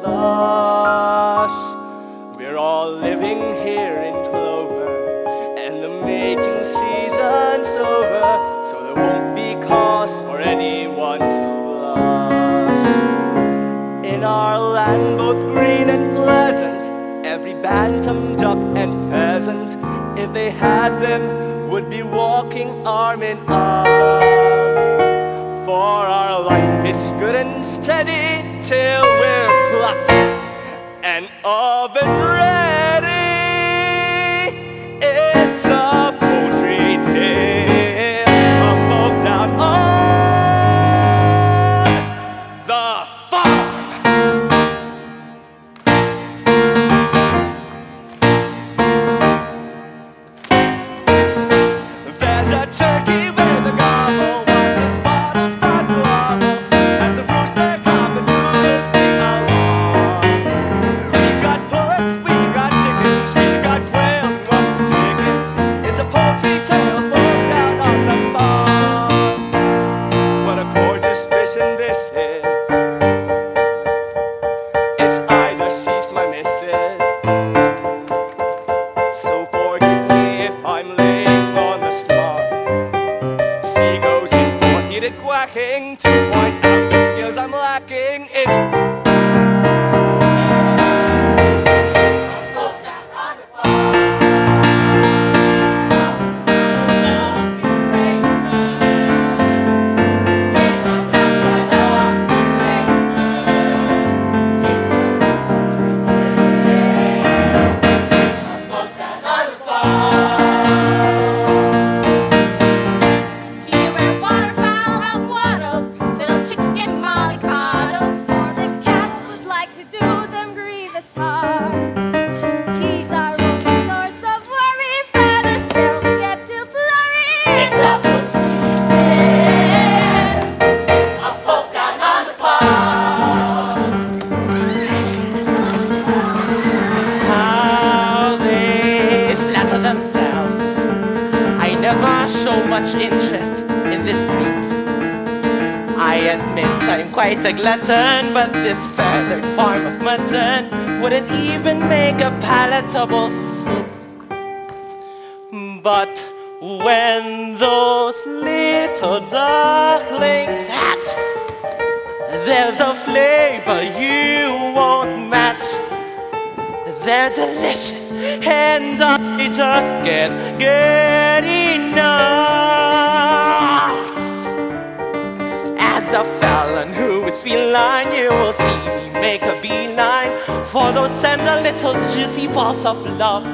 lush. We're all living here in clover, and the mating season's over, so there won't be cause for anyone to blush. In our land, both green and pleasant, every bantam, duck, and pheasant, if they had them, would be walking arm in arm. For our life is good and steady till we're plucked and oven ready. It's a poultry tale of folk down on the farm. There's a turkey with a gobble, watch his bottle start to wobble as the rooster cock-a-doodles sing along. We've got pullets, we've got chickens, we've got quails and rotten chickens. It's a poultry tale born down on the farm. What a gorgeous vision this is. It's Ida, she's my missus. So forgive me if I'm laying on the slop. She goes in for heated quacking to point out the skills I'm lacking. It's Here where waterfowl have waddled, little chicks get mollycoddled, for the cattle would like to do them grievous harm. He's our only source of worry, feathers still get to flurry. It's a poultry tale of folk down on the farm. How they flatter themselves. I never show much interest in this group. I admit I'm quite a glutton, but this feathered form of mutton wouldn't even make a palatable soup. But when those little ducklings hatch, there's a flavor you won't match. They're delicious, and I just can't get enough. As a felon who is feline, you will see me make a beeline for those tender little juicy balls of love.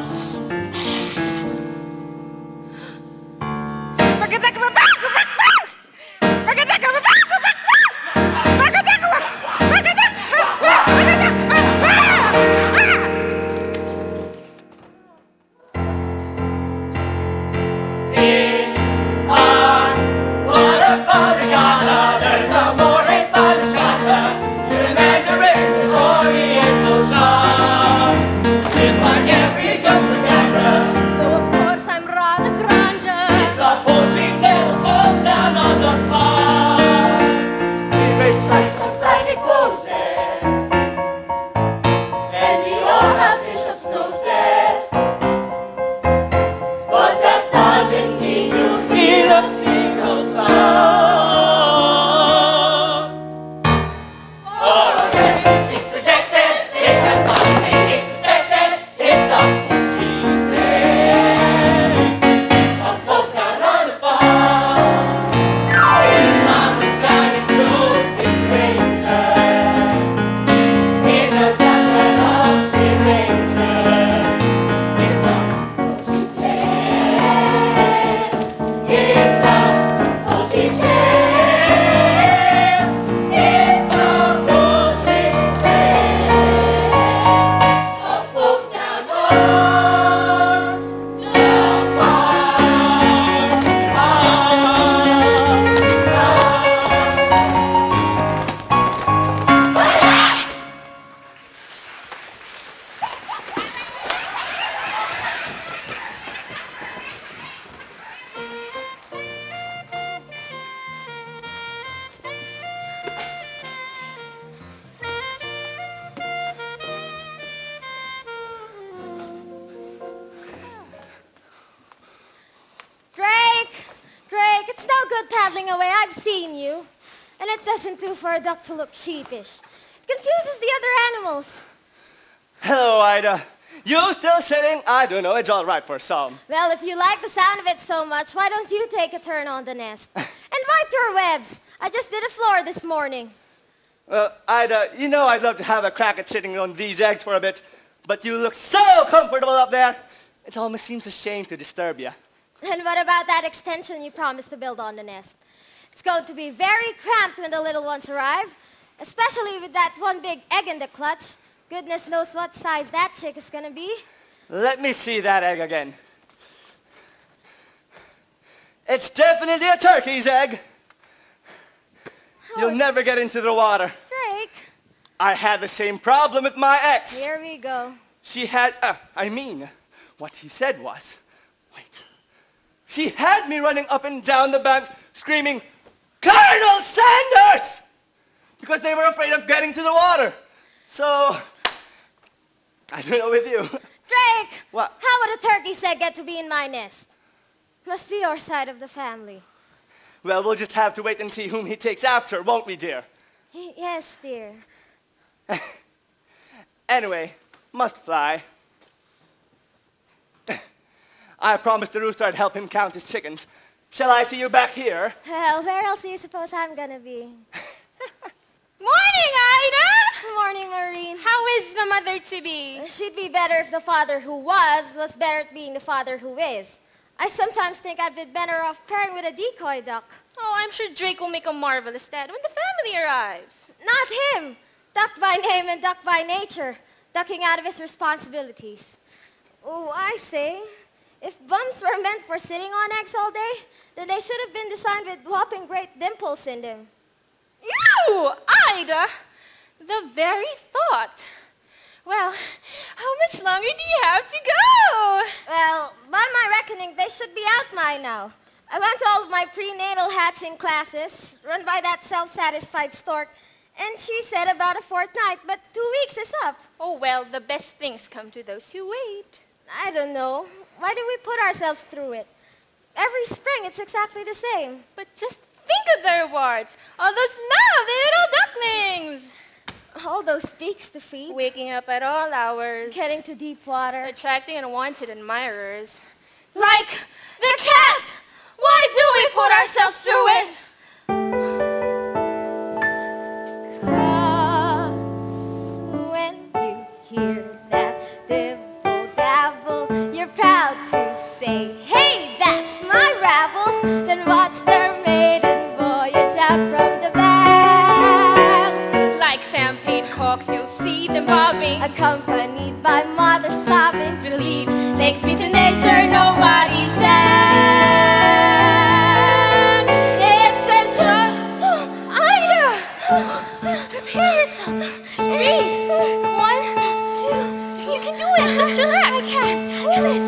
In our waterfall regatta, there's a mooring for the charter, with a Mandarin and Oriental charm. Just like every ghost paddling away, I've seen you. And it doesn't do for a duck to look sheepish. It confuses the other animals. Hello, Ida. You still sitting? I don't know. It's all right for some. Well, if you like the sound of it so much, why don't you take a turn on the nest? And wipe your webs. I just did a floor this morning. Well, Ida, you know I'd love to have a crack at sitting on these eggs for a bit, but you look so comfortable up there, it almost seems a shame to disturb you. And what about that extension you promised to build on the nest? It's going to be very cramped when the little ones arrive, especially with that one big egg in the clutch. Goodness knows what size that chick is going to be. Let me see that egg again. It's definitely a turkey's egg. You'll never get into the water. Drake. I had the same problem with my ex. Here we go. She had, what he said was, wait. She had me running up and down the bank screaming, Colonel Sanders! Because they were afraid of getting to the water. So, I don't know with you. Drake! What? How would a turkey's egg get to be in my nest? Must be your side of the family. Well, we'll just have to wait and see whom he takes after, won't we, dear? Yes, dear. Anyway, must fly. I promised the rooster I'd help him count his chickens. Shall I see you back here? Well, where else do you suppose I'm gonna be? Morning, Ida! Good morning, Maureen. How is the mother-to-be? She'd be better if the father who was better at being the father who is. I sometimes think I'd be better off pairing with a decoy duck. Oh, I'm sure Drake will make a marvelous dad when the family arrives. Not him. Duck by name and duck by nature. Ducking out of his responsibilities. Oh, I say, if bums were meant for sitting on eggs all day, then they should have been designed with whopping great dimples in them. You, Ida! The very thought. Well, how much longer do you have to go? Well, by my reckoning, they should be out by now. I went to all of my prenatal hatching classes, run by that self-satisfied stork, and she said about a fortnight, but 2 weeks is up. Oh, well, the best things come to those who wait. I don't know. Why do we put ourselves through it? Every spring, it's exactly the same. But just think of the rewards. All those lovely little ducklings. All those beaks to feed. Waking up at all hours. Getting to deep water. Attracting unwanted admirers. Like the cat! Why do we put ourselves through it? 'Cause when you hear that dibble-dabble, you're proud to say, hey, that's my rabble. Then watch their maiden voyage out from the bank. Like champagne corks, you'll see them bobbing. Accompanied by mother sobbing. Believe, thanks be to nature, nobody sang. It's the joy. Ida! Prepare yourself. Breathe. 1, 2, you can do it. Just relax. I can't do it.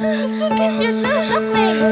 You should get your little ducklings.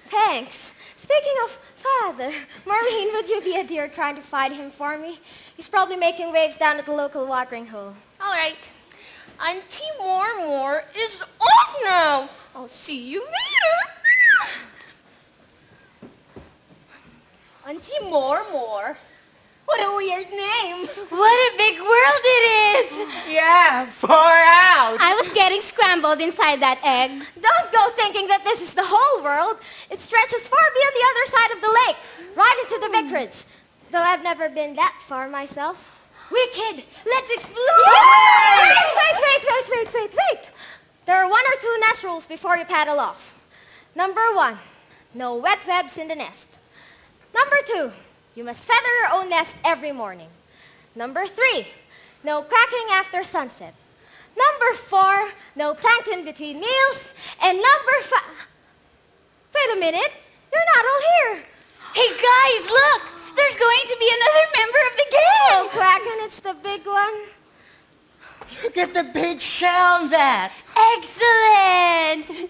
Thanks. Speaking of father, Maureen, would you be a dear trying to find him for me? He's probably making waves down at the local watering hole. All right. Auntie More is off now. I'll see you later. Auntie More? What a weird name. What a big world it is! Yeah, far out. I was getting scrambled inside that egg. Don't go thinking that this is the whole world. It stretches far beyond the other side of the lake, right into the vicarage. Though I've never been that far myself. Wicked. Let's explore. Wait. There are 1 or 2 nest rules before you paddle off. Number 1, no wet webs in the nest. Number 2, you must feather your own nest every morning. Number 3, no quacking after sunset. Number 4, no plankton between meals. And number 5... Wait a minute, you're not all here. Hey guys, look. There's going to be another member of the gang. No quacking, it's the big one. Look at the big shell on that. Excellent.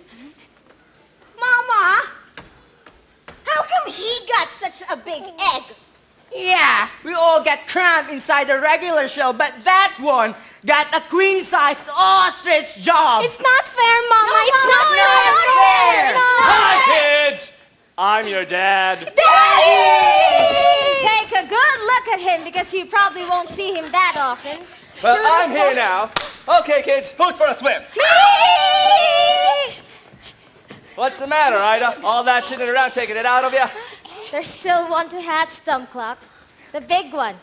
Mama, how come he got such a big egg? Yeah, we all get cramped inside the regular shell, but that one got a queen-sized ostrich job. It's not fair, Mama. It's not fair. Hi, kids! I'm your dad. Daddy! Take a good look at him because you probably won't see him that often. Well, I'm here now. Okay, kids, who's for a swim? Me! What's the matter, Ida? All that sitting around taking it out of you? There's still one to hatch, Stump Clock. The big one.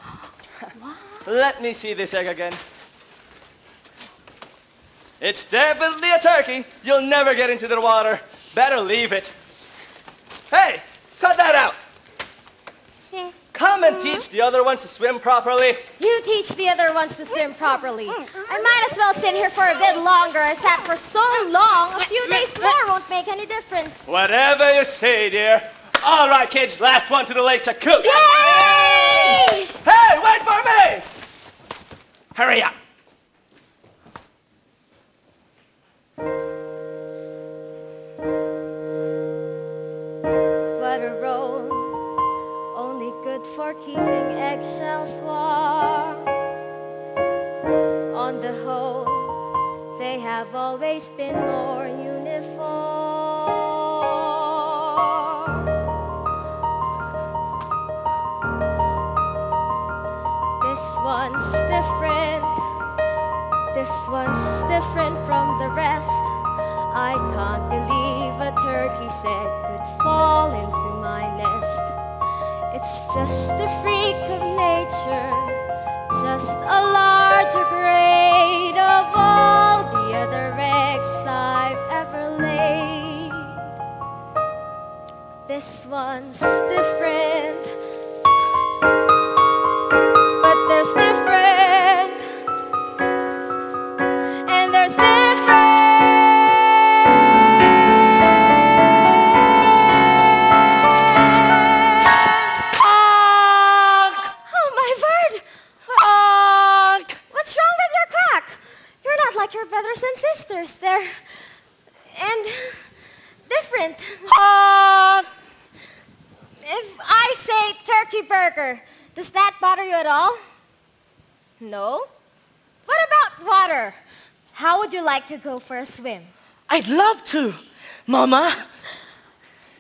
Let me see this egg again. It's definitely a turkey. You'll never get into the water. Better leave it. Hey, cut that out. Come and teach the other ones to swim properly. You teach the other ones to swim properly. I might as well sit here for a bit longer. I sat for so long, a few days more won't make any difference. Whatever you say, dear. All right, kids, last one to the lakes at Cook. Yay! Hey, wait for me! Hurry up. What a roll, only good for keeping eggshells warm. On the whole, they have always been more uniform. This one's different from the rest. I can't believe a turkey's egg could fall into my nest. It's just a freak of nature, just a larger grade of all the other eggs I've ever laid. This one's different, but there's different, and there's different. Honk! Oh my word! Honk! What's wrong with your quack? You're not like your brothers and sisters. They're... and... different. Honk! If I say turkey burger, does that bother you at all? No? What about water? How would you like to go for a swim? I'd love to, Mama.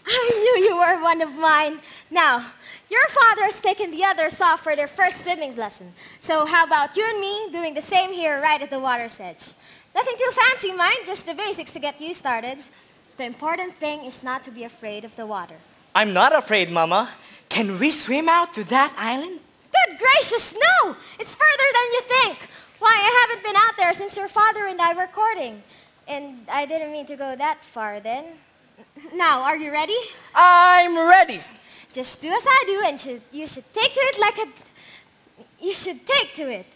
I knew you were one of mine. Now, your father has taken the others off for their first swimming lesson. So how about you and me doing the same here right at the water's edge? Nothing too fancy, mind, just the basics to get you started. The important thing is not to be afraid of the water. I'm not afraid, Mama. Can we swim out to that island? Good gracious, no! It's further than you think. Why, I haven't been out there since your father and I were courting. And I didn't mean to go that far then. Now, are you ready? I'm ready. Just do as I do and you should take to it like a... You should take to it.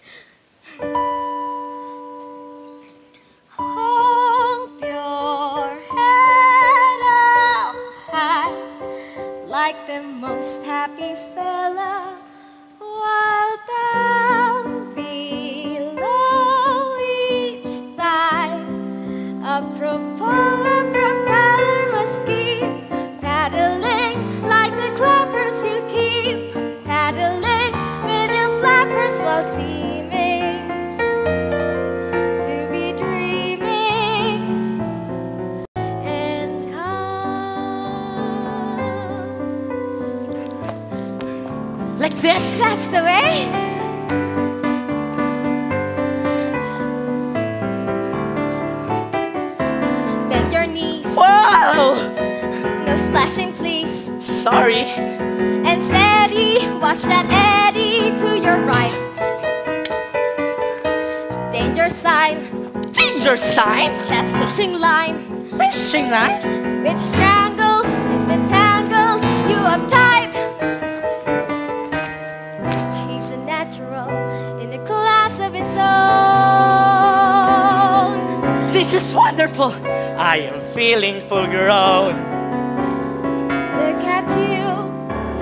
Hold your head up high like the most happy fella, while down below each thigh a propeller must keep paddling like this? That's the way. Bend your knees. Whoa! No splashing, please. Sorry. And steady, watch that eddy to your right. Danger sign, Danger sign? that's fishing line. Fishing line? Which strangles, if it tangles you uptight. He's a natural in a class of his own. This is wonderful. I am feeling full grown. Look at you,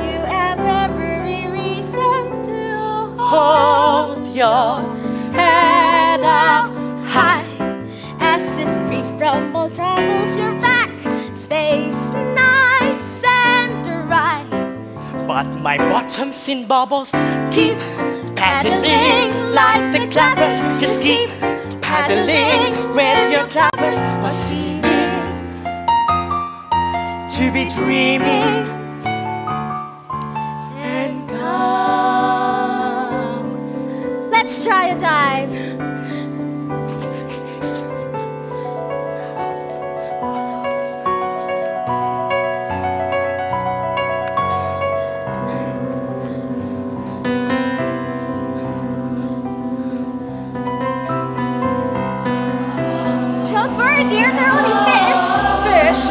you have every reason to Hold your head up high. as if free from all troubles. Your back stays nice and dry. But my bottom's in bubbles. Keep Paddling like the clappers. Just keep paddling with your clappers. Was seeming to be dreaming and calm. Let's try a dive. Don't worry, dear, they're only fish. Fish.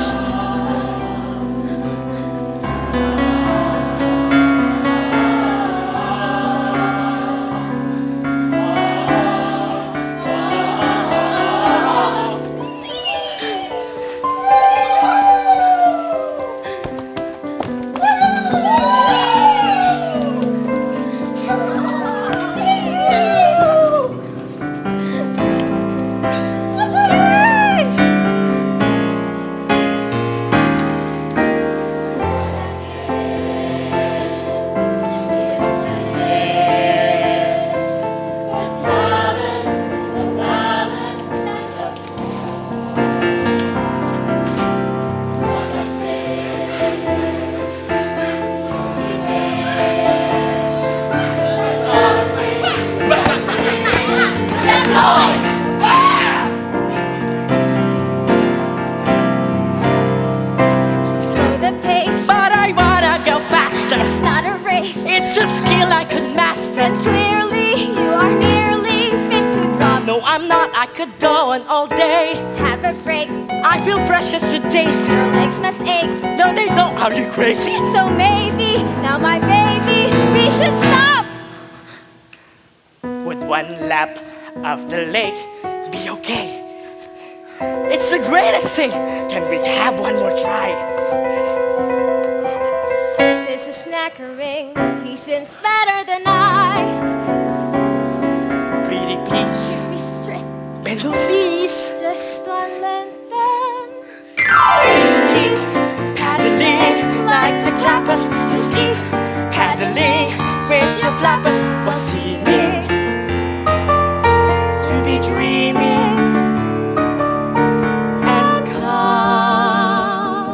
Slow the pace, But I wanna go faster. it's not a race. It's a skill I could master. And clearly you are nearly fit to drop. No, I'm not. I could go on all day. Have a break, I feel fresh as a daisy. your legs must ache. No, they don't. Are you crazy? So maybe, now my baby, we should stop. Would one lap of the lake be okay? It's the greatest thing. Can we have one more try? This is Snackering, he swims better than I. Pretty please, Be strict, bend those knees. just one lengthen. Keep paddling like the clappers. Just keep paddling with your flappers. Was seeming to be dreaming and calm.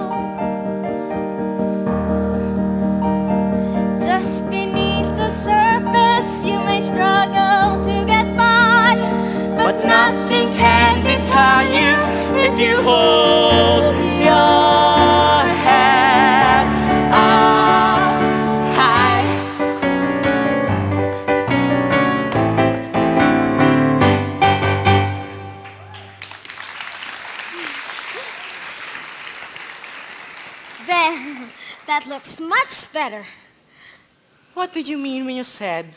Just beneath the surface, you may struggle to get by, But nothing can deter you if you hold your head up high. There, that looks much better. What did you mean when you said,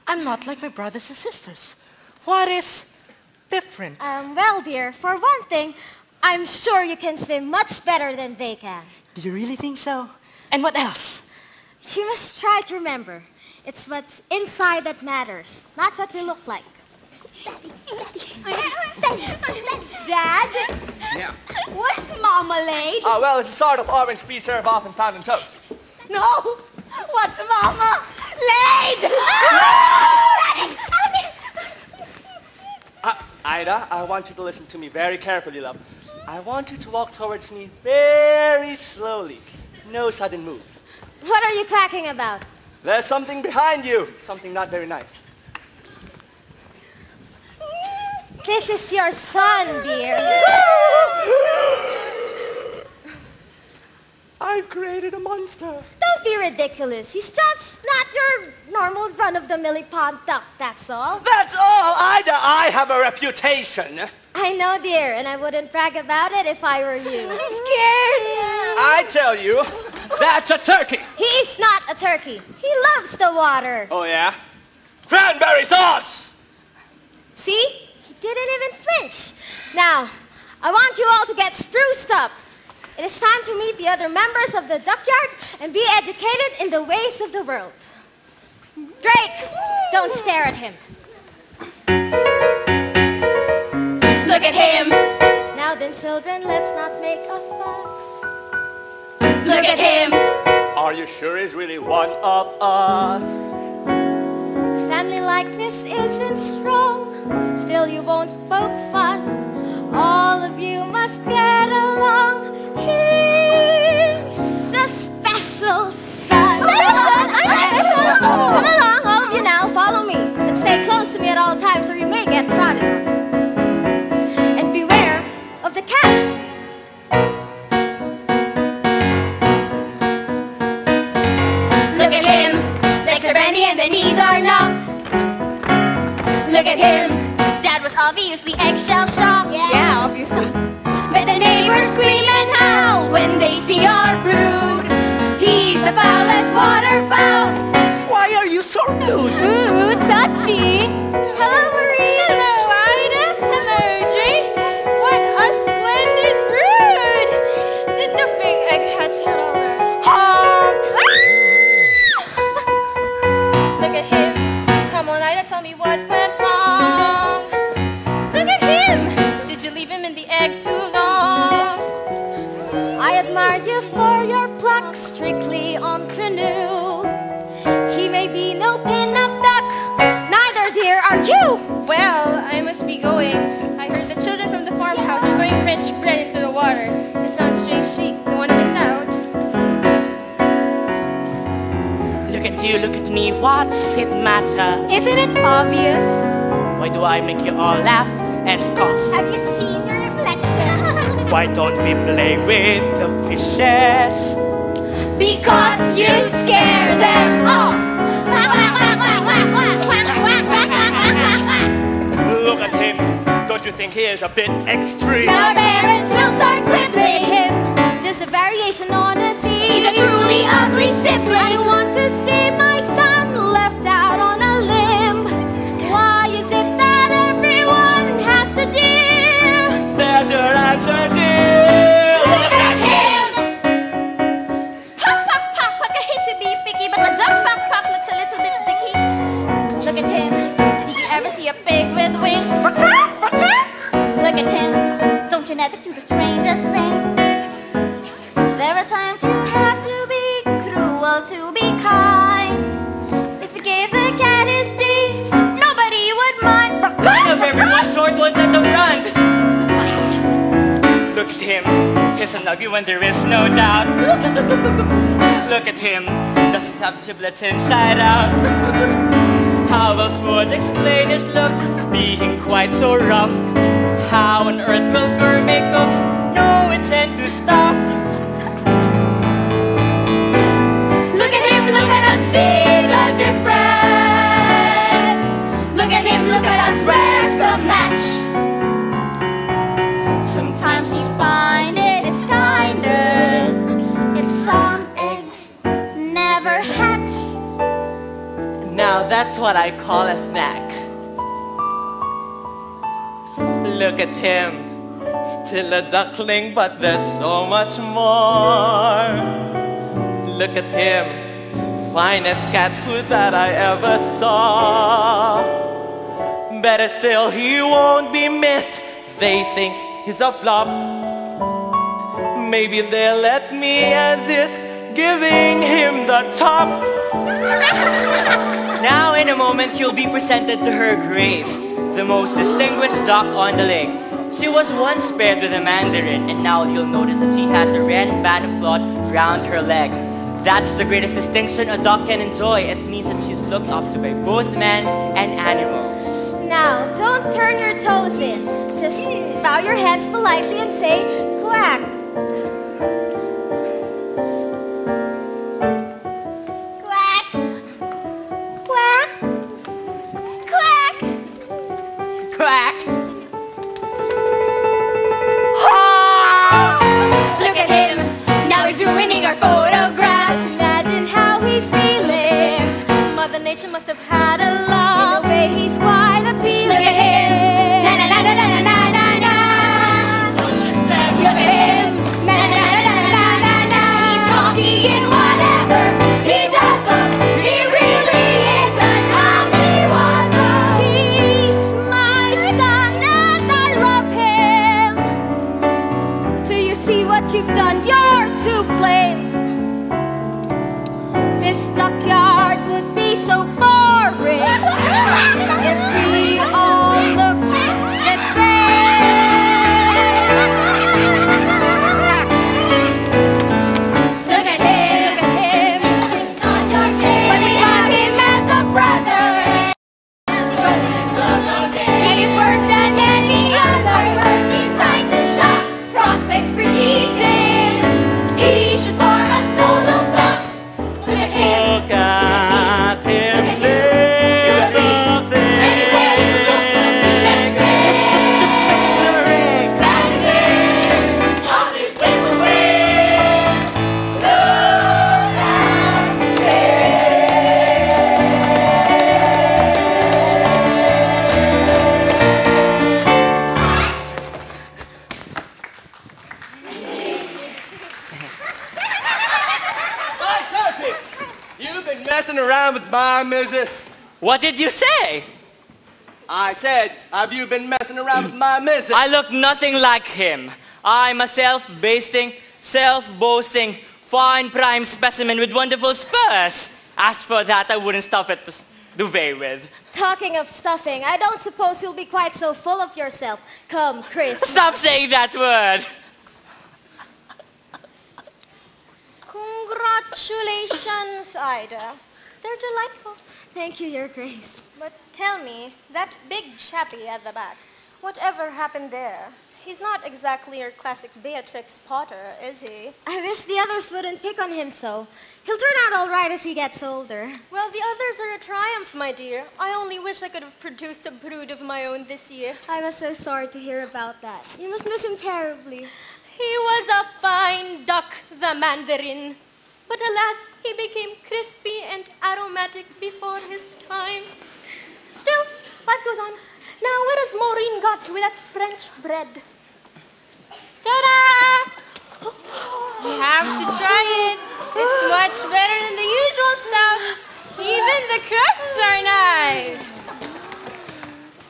I'm not like my brothers and sisters? What is different? Well, dear, for one thing, I'm sure you can swim much better than they can. Do you really think so? And what else? You must try to remember, it's what's inside that matters, not what we look like. Dad, Yeah. what's marmalade? Well, it's a sort of orange preserve often found in toast. No, what's mama? Laid! Ida, I want you to listen to me very carefully, love. I want you to walk towards me very slowly. No sudden moves. What are you cracking about? There's something behind you. Something not very nice. This is your son, dear. I've created a monster. Don't be ridiculous. He's just not your normal run-of-the-mill pond duck, that's all. That's all, Ida. I have a reputation. I know, dear, and I wouldn't brag about it if I were you. I'm scared. I tell you, that's a turkey. He is not a turkey. He loves the water. Oh, yeah? Cranberry sauce! See? He didn't even flinch. Now, I want you all to get spruced up. It is time to meet the other members of the duckyard and be educated in the ways of the world. Drake, don't stare at him. Look at him. Now then, children, let's not make a fuss. Look at him. Are you sure he's really one of us? A family like this isn't strong. Still, you won't poke fun. All of you must get along. He's a special son. Come along, all of you now, follow me. And stay close to me at all times or you may get prodded. And beware of the cat. Look at him. Legs are bendy and the knees are knocked. Look at him. Dad was obviously eggshell shocked. Yeah, obviously. But the neighbors scream and howl when they see our brood. He's the foulest waterfowl. Why are you so rude? Ooh, touchy. Hello, Marie. Hello, Ida. Hello, Drake. What a splendid brood. The big egghead's head all there. Honk! Look at him. Come on, Ida, tell me what went wrong. Look at him. Did you leave him in the egg too long? I admire you for your pluck, strictly entrepreneur. He may be no pin-up duck, neither, dear, are you. Well, I must be going. I heard the children from the farmhouse are throwing French bread into the water. It sounds Jay chic. Don't want to miss out. Look at you, look at me, what's it matter? Isn't it obvious? Why do I make you all laugh and scoff? Have you seen your reflection? Why don't we play with the fishes? Because you'd scare them off. Look at him. Don't you think he is a bit extreme? Our parents will start quibbling him. Just a variation on a theme. He's a truly ugly I sibling. want to see my son left out on a limb. Why is it that everyone has to jeer? There's your answer, dear. Look at him. Hop, hop, hop. I hate to be picky, but the duck pop pop looks a little bit sticky. Look at him. Did you ever see a pig with wings? Look at him. Don't you never do the strangest things? There are times you have to be cruel to be kind. If you gave a cat his beef, nobody would mind. Line up everyone, short ones at the front. Look at him, he's an ugly one, there is no doubt. Look at him, does he have giblets inside out? How else would explain his looks being quite so rough? How on earth will gourmet cooks know it's sent to stuff? Look at him, look at us, see the difference. Look at him, look at us, where's the match? Sometimes we find it is kinder if some eggs never hatch. Now that's what I call a snack. Look at him, still a duckling, but there's so much more. Look at him, finest cat food that I ever saw. Better still, he won't be missed. They think he's a flop. Maybe they'll let me assist, giving him the top. Now in a moment you'll be presented to her grace, the most distinguished duck on the lake. She was once paired with a mandarin, and now you'll notice that she has a red band of cloth round her leg. That's the greatest distinction a dog can enjoy. It means that she's looked up to by both men and animals. Now, don't turn your toes in. Just bow your heads politely and say, quack. Quack. Quack. Quack. Quack! Look at him, now he's ruining our photographs. Imagine how he's feeling. Mother Nature must have had a In laugh. a way, he's quite appealing. Look at him, na na na na na na na na. Look at him, na na na na na na na. He's cocky in whatever he does. He really is an omniwazzer. He's my son and I love him. Do you see what you've done? You're to blame. This duckyard would be so boring if we all looked the same. Look at him, It's not your game, but we have him as a brother. he's worse than any other. He's trying to shop prospects pretty thin. He should form a solo club. Look at him. Look at him, little thing. Anywhere you look, less Ring. renegades. All these people win. Look at Hi, Tuppy! You've been messing around with my missus. What did you say? I said, have you been messing around with my missus? I look nothing like him. I'm a self-basting, self-boasting, fine prime specimen with wonderful spurs. As for that, I wouldn't stuff it to duvet with. Talking of stuffing, I don't suppose you'll be quite so full of yourself. Come, Chris. Stop saying that word. Congratulations, Ida. They're delightful. Thank you, Your Grace. But tell me, that big chappie at the back, whatever happened there? He's not exactly your classic Beatrix Potter, is he? I wish the others wouldn't pick on him so. He'll turn out all right as he gets older. Well, the others are a triumph, my dear. I only wish I could have produced a brood of my own this year. I was so sorry to hear about that. You must miss him terribly. He was a fine duck, the mandarin. But alas, he became crispy and aromatic before his time. Still, life goes on. Now, what has Maureen got with that French bread? Ta-da! You have to try it. It's much better than the usual stuff. Even the crusts are nice.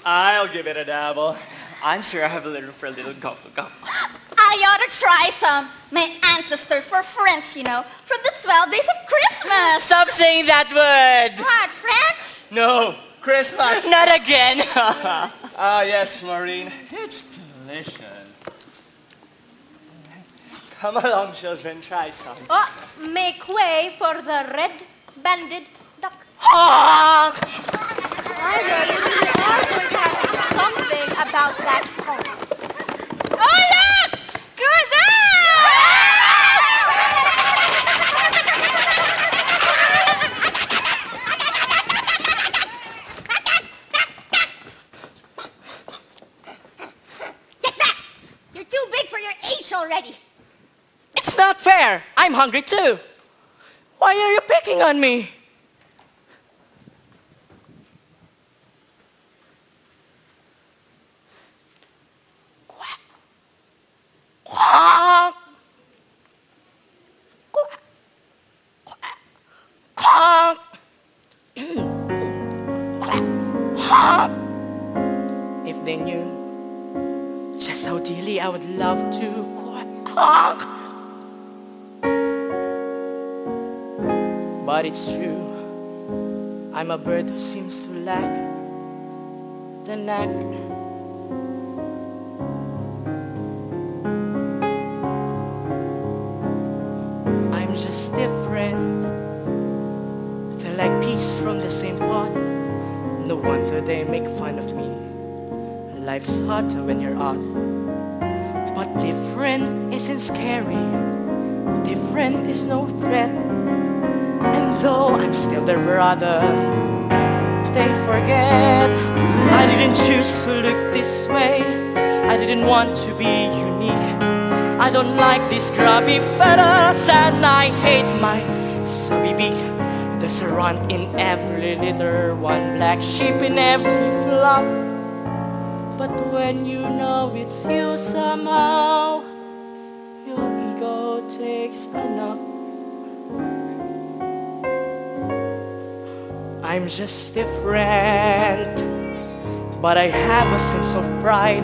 I'll give it a dabble. I'm sure I have a little for a little gobble gobble. I ought to try some. My ancestors were French, you know, from the 12 days of Christmas. Stop saying that word. What, French? No, Christmas. Not again. Ah, yes, Maureen. It's delicious. Come along, children. Try some. Oh, make way for the red-banded duck. Honk! I really are going to have to do something about that honk. Oh, look! Get back! You're too big for your age already. It's not fair. I'm hungry too. Why are you picking on me? Quack. Quack. Quack. Quack. Quack. Quack. Quack. If they knew just how dearly I would love to quack. Quack. But it's true, I'm a bird who seems to lack the knack. I'm just different like peas from the same pot. No wonder they make fun of me. Life's harder when you're odd. But different isn't scary. Different is no threat. And though I'm still their brother, they forget I didn't choose to look this way. I didn't want to be unique. I don't like these grubby feathers, and I hate my stubby beak. There's a runt in every litter, one black sheep in every flock. But when you know it's you somehow, your ego takes a knock. I'm just different, but I have a sense of pride.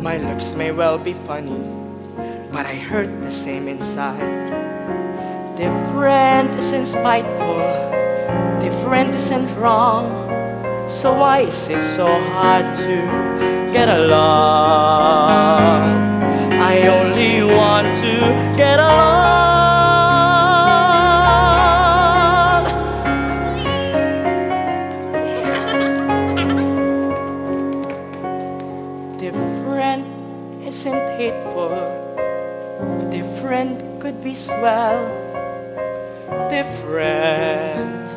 My looks may well be funny, but I hurt the same inside. Different isn't spiteful, different isn't wrong. So why is it so hard to get along? I only want to get along. Different isn't hateful, different could be swell. Different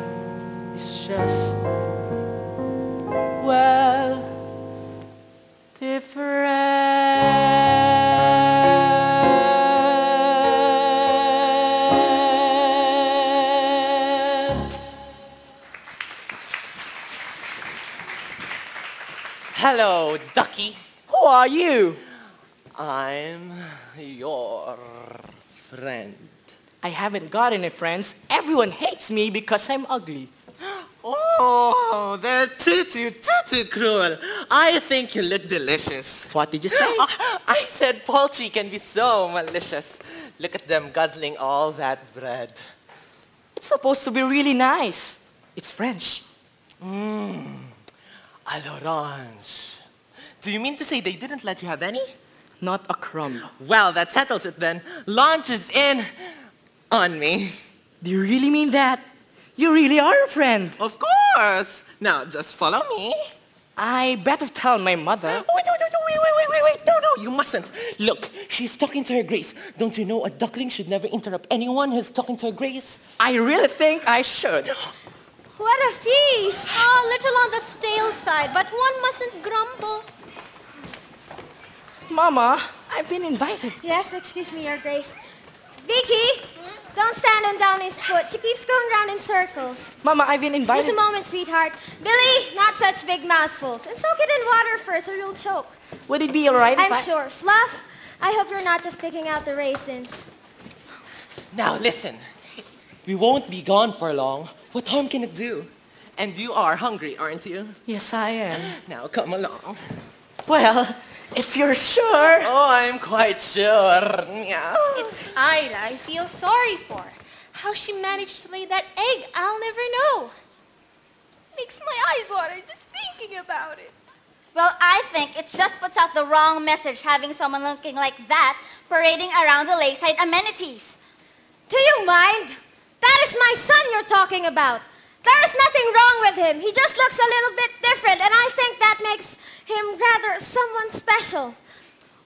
is just, well, different. Hello, ducky. Who are you? I'm your friend. I haven't got any friends. Everyone hates me because I'm ugly. Oh, they're too cruel. I think you look delicious. What did you say? I said poultry can be so malicious. Look at them guzzling all that bread. It's supposed to be really nice. It's French. À l'orange. Do you mean to say they didn't let you have any? Not a crumb. Well, that settles it then. Launch is in on me. Do you really mean that? You really are a friend. Of course. Now, just follow me. I better tell my mother. Oh, no, wait. No, you mustn't. Look, she's talking to her grace. Don't you know a duckling should never interrupt anyone who's talking to her grace? I really think I should. What a feast! A little on the stale side, but one mustn't grumble. Mama, I've been invited. Yes, excuse me, Your Grace. Vicky, don't stand on Downey's foot. She keeps going round in circles. Mama, I've been invited. Just a moment, sweetheart. Billy, not such big mouthfuls. And soak it in water first or you'll choke. Would it be alright if I'm sure. Fluff, I hope you're not just picking out the raisins. Now, listen. We won't be gone for long. What harm can it do? And you are hungry, aren't you? Yes, I am. Now, come along. Well, if you're sure. Oh, I'm quite sure. Meow. It's Ida I feel sorry for. How she managed to lay that egg, I'll never know. Makes my eyes water just thinking about it. Well, I think it just puts out the wrong message having someone looking like that parading around the lakeside amenities. Do you mind? That is my son you're talking about. There is nothing wrong with him. He just looks a little bit different, and I think that makes him rather someone special.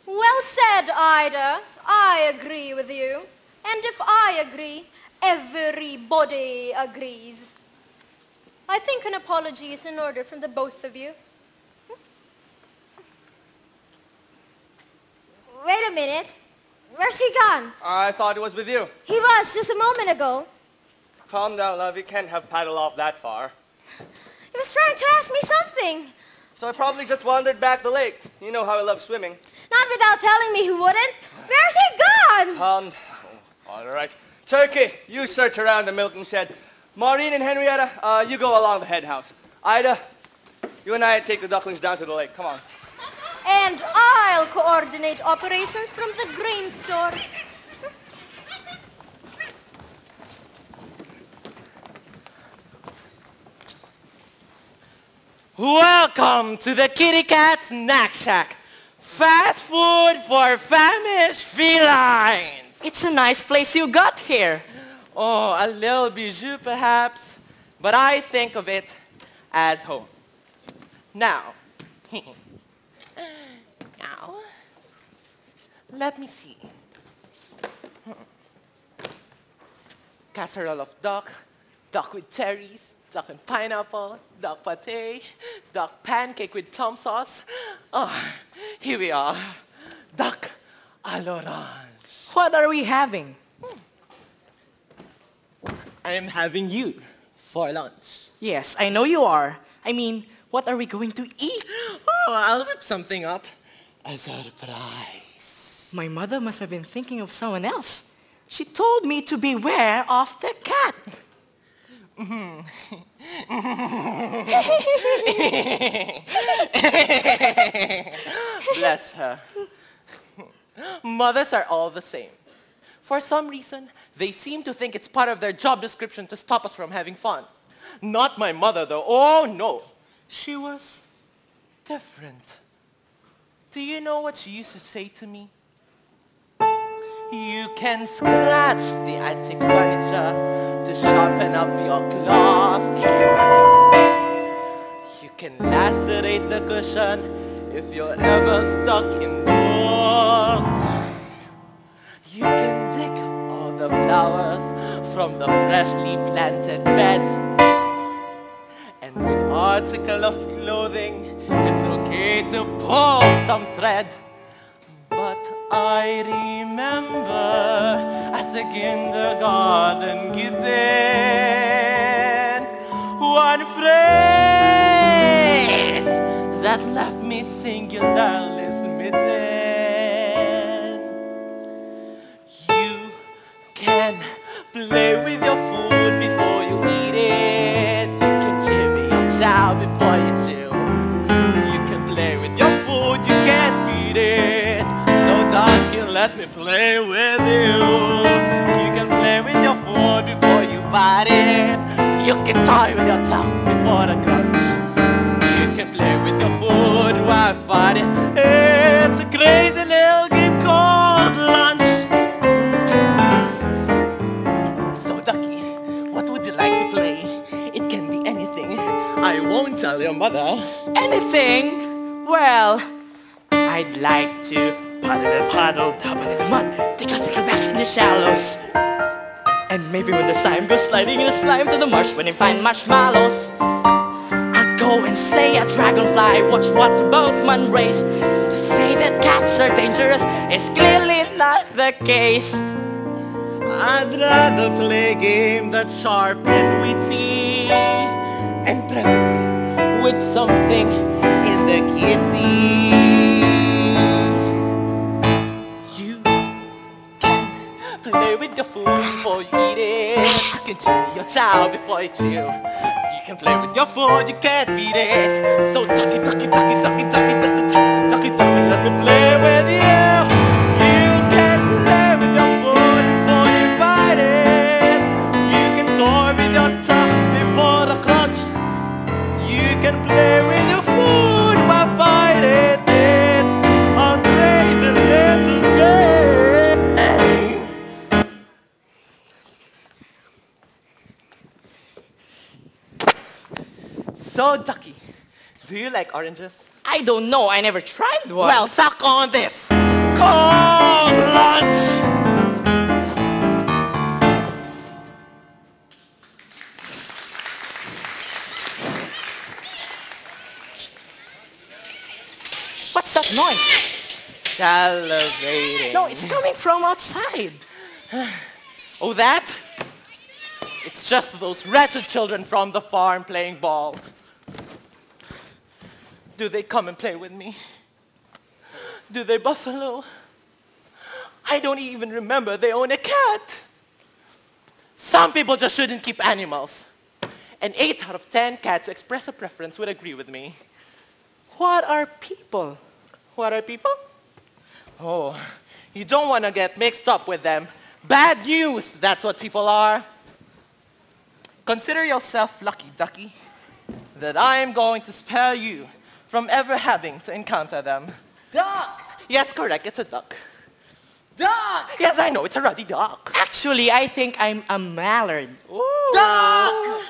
Well said, Ida. I agree with you. And if I agree, everybody agrees. I think an apology is in order from the both of you. Wait a minute. Where's he gone? I thought it was with you. He was just a moment ago. Calm down, love. You can't have paddled off that far. He was trying to ask me something. So I probably just wandered back the lake. You know how I love swimming. Not without telling me he wouldn't. Where's he gone? All right. Turkey, you search around the milking shed. Maureen and Henrietta, you go along the head house. Ida, you and I take the ducklings down to the lake. Come on. And I'll coordinate operations from the grain store. Welcome to the Kitty Cat Snack Shack. Fast food for famished felines. It's a nice place you got here. Oh, a little bijou perhaps. but I think of it as home. Now, now, let me see. Casserole of duck, duck with cherries, duck and pineapple, duck pate, duck pancake with plum sauce. Oh, here we are. Duck à l'orange. What are we having? I am having you for lunch. Yes, I know you are. I mean, what are we going to eat? Oh, I'll whip something up as a surprise. My mother must have been thinking of someone else. She told me to beware of the cat. Bless her. Mothers are all the same. For some reason, they seem to think it's part of their job description to stop us from having fun. Not my mother, though. Oh, no. She was different. Do you know what she used to say to me? You can scratch the antique furniture to sharpen up your claws. You can lacerate the cushion if you're ever stuck indoors. You can dig all the flowers from the freshly planted beds. And with article of clothing, it's okay to pull some thread. But I remember as a kindergarten kitten, one phrase that left me singularly smitten. You can play with your food before you eat it. You can chimney your chow before you chew. You can play with your food, you can't beat it. So don't you let me play with you. You can play with your food before you bite it. You can toy with your tongue before the crunch. You can play with your food while I fight it. It's a crazy little game called lunch. So Ducky, what would you like to play? It can be anything. I won't tell your mother. Anything? Well, I'd like to puddle, dabble in the mud, take a second bath in the shallows. And maybe when the slime goes sliding in the slime to the marsh, when I find marshmallows, I'll go and slay a dragonfly, watch what both men race. To say that cats are dangerous is clearly not the case. I'd rather play a game that's sharp and witty, and preferably with something in the kitty. You can play with your food before you eat it. You can chew your chow before you chew. You can play with your food, you can't beat it. So ducky, ducky, ducky, ducky, ducky, ducky, ducky, ducky, ducky, let me play with you. You can play with your food before you bite it. You can toy with your tongue before the crunch. You can play with your food while fight it. It's a crazy little game. So, Ducky, do you like oranges? I don't know, I never tried one. Well, suck on this. Cold lunch. What's that noise? Salivating. No, it's coming from outside. Oh, that? It's just those wretched children from the farm playing ball. Do they come and play with me? Do they buffalo? I don't even remember they own a cat. Some people just shouldn't keep animals. And 8 out of 10 cats who express a preference would agree with me. What are people? What are people? Oh, you don't want to get mixed up with them. Bad news, that's what people are. Consider yourself lucky, Ducky, that I am going to spare you from ever having to encounter them. Duck! Yes, correct, it's a duck. Duck! Yes, I know, it's a ruddy duck. Actually, I think I'm a mallard. Ooh. Duck!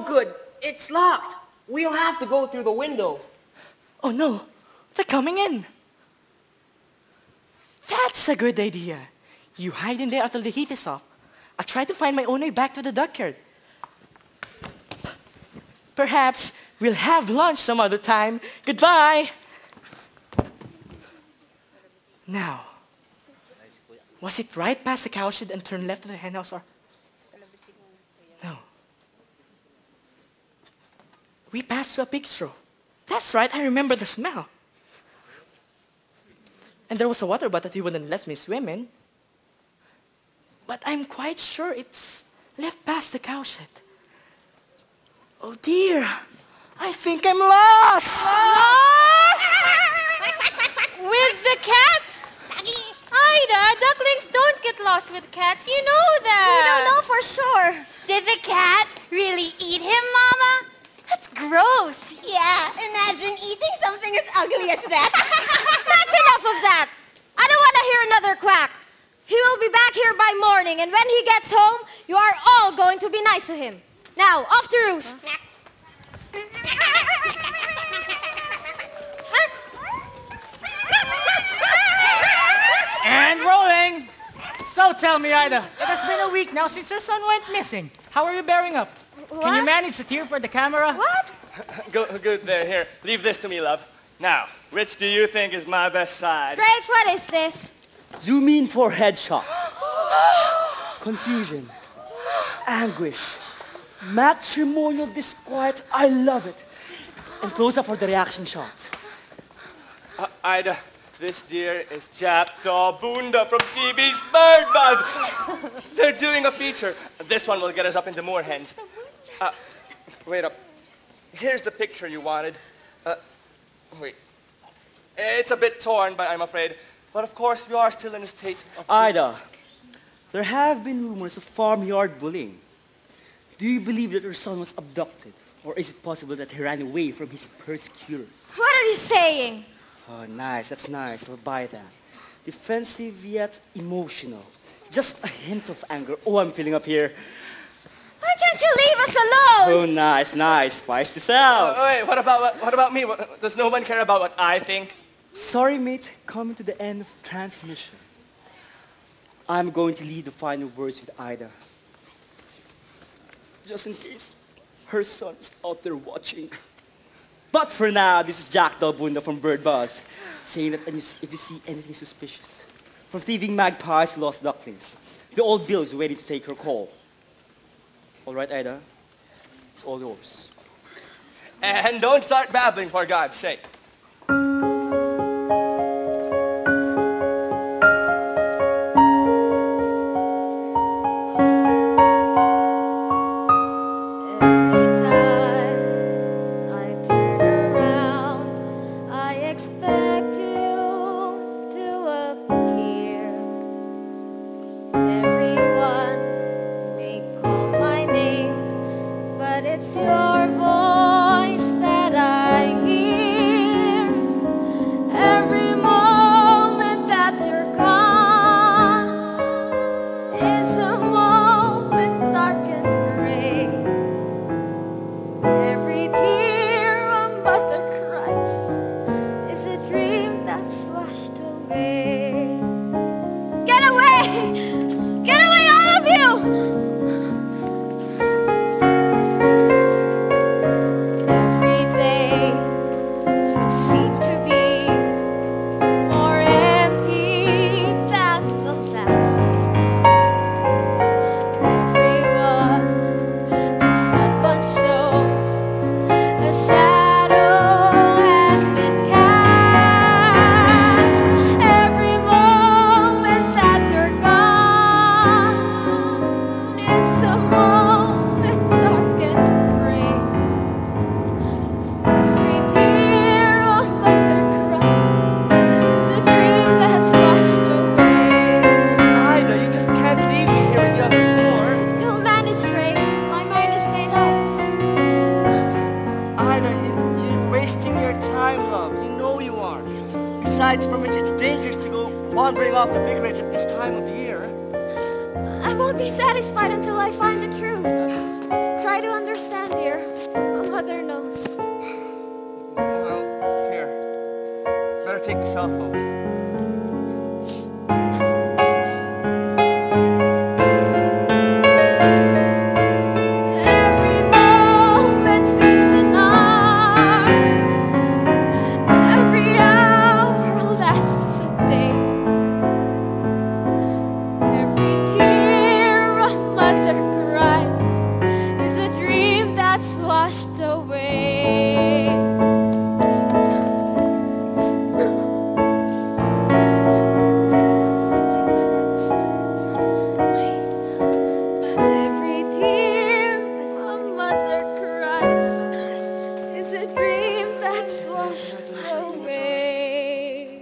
good. It's locked. We'll have to go through the window. Oh no, they're coming in. That's a good idea. You hide in there until the heat is off. I'll try to find my own way back to the dockyard. Perhaps we'll have lunch some other time. Goodbye. Now, was it right past the cowshed and turn left to the henhouse or? No. We passed through a pig straw. That's right, I remember the smell. And there was a water butt that he wouldn't let me swim in. But I'm quite sure it's left past the cowshed. Oh dear, I think I'm lost! With the cat? Ida, ducklings don't get lost with cats. You know that. We don't know for sure. Did the cat really eat him, Mama? That's gross. Yeah, imagine eating something as ugly as that. That's enough of that. I don't want to hear another quack. He will be back here by morning, and when he gets home, you are all going to be nice to him. Now, off to roost. And rolling! So tell me, Ida, it has been a week now since your son went missing. How are you bearing up? Can you manage to tear for the camera? What? Good there, here. Leave this to me, love. Now, which do you think is my best side? Great, what is this? Zoom in for headshot. Confusion. Anguish. Matrimonial disquiet. I love it. And close up for the reaction shot. Ida, this deer is Jackdaw Bunda from TV's Bird Buzz. They're doing a feature. This one will get us up into Moorhens. Wait up. Here's the picture you wanted. Wait. It's a bit torn, but I'm afraid. But of course, we are still in a state of... Ida, there have been rumors of farmyard bullying. Do you believe that your son was abducted? Or is it possible that he ran away from his persecutors? What are you saying? Oh, nice. That's nice. I'll buy that. Defensive yet emotional. Just a hint of anger. Oh, I'm feeling up here. Why can't you leave us alone? Oh, nice, nice. Feisty self. Wait, what about me? Does no one care about what I think? Sorry, mate. Coming to the end of transmission. I'm going to leave the final words with Ida. Just in case her son is out there watching. But for now, this is Jackdaw Bunda from Bird Buzz, saying that if you see anything suspicious, from thieving magpies to lost ducklings, the old Bill is waiting to take her call. All right, Ida? It's all yours. And don't start babbling, for God's sake. Besides, from which it's dangerous to go wandering off the vicarage at this time of year. I won't be satisfied until I find the truth. Try try to understand, dear. Mother knows. Well, here. Better take the cell phone. Every moment seems an hour. Every hour lasts a day. Every tear a mother cries is a dream that's washed away. Every tear a mother cries is a dream that's washed away.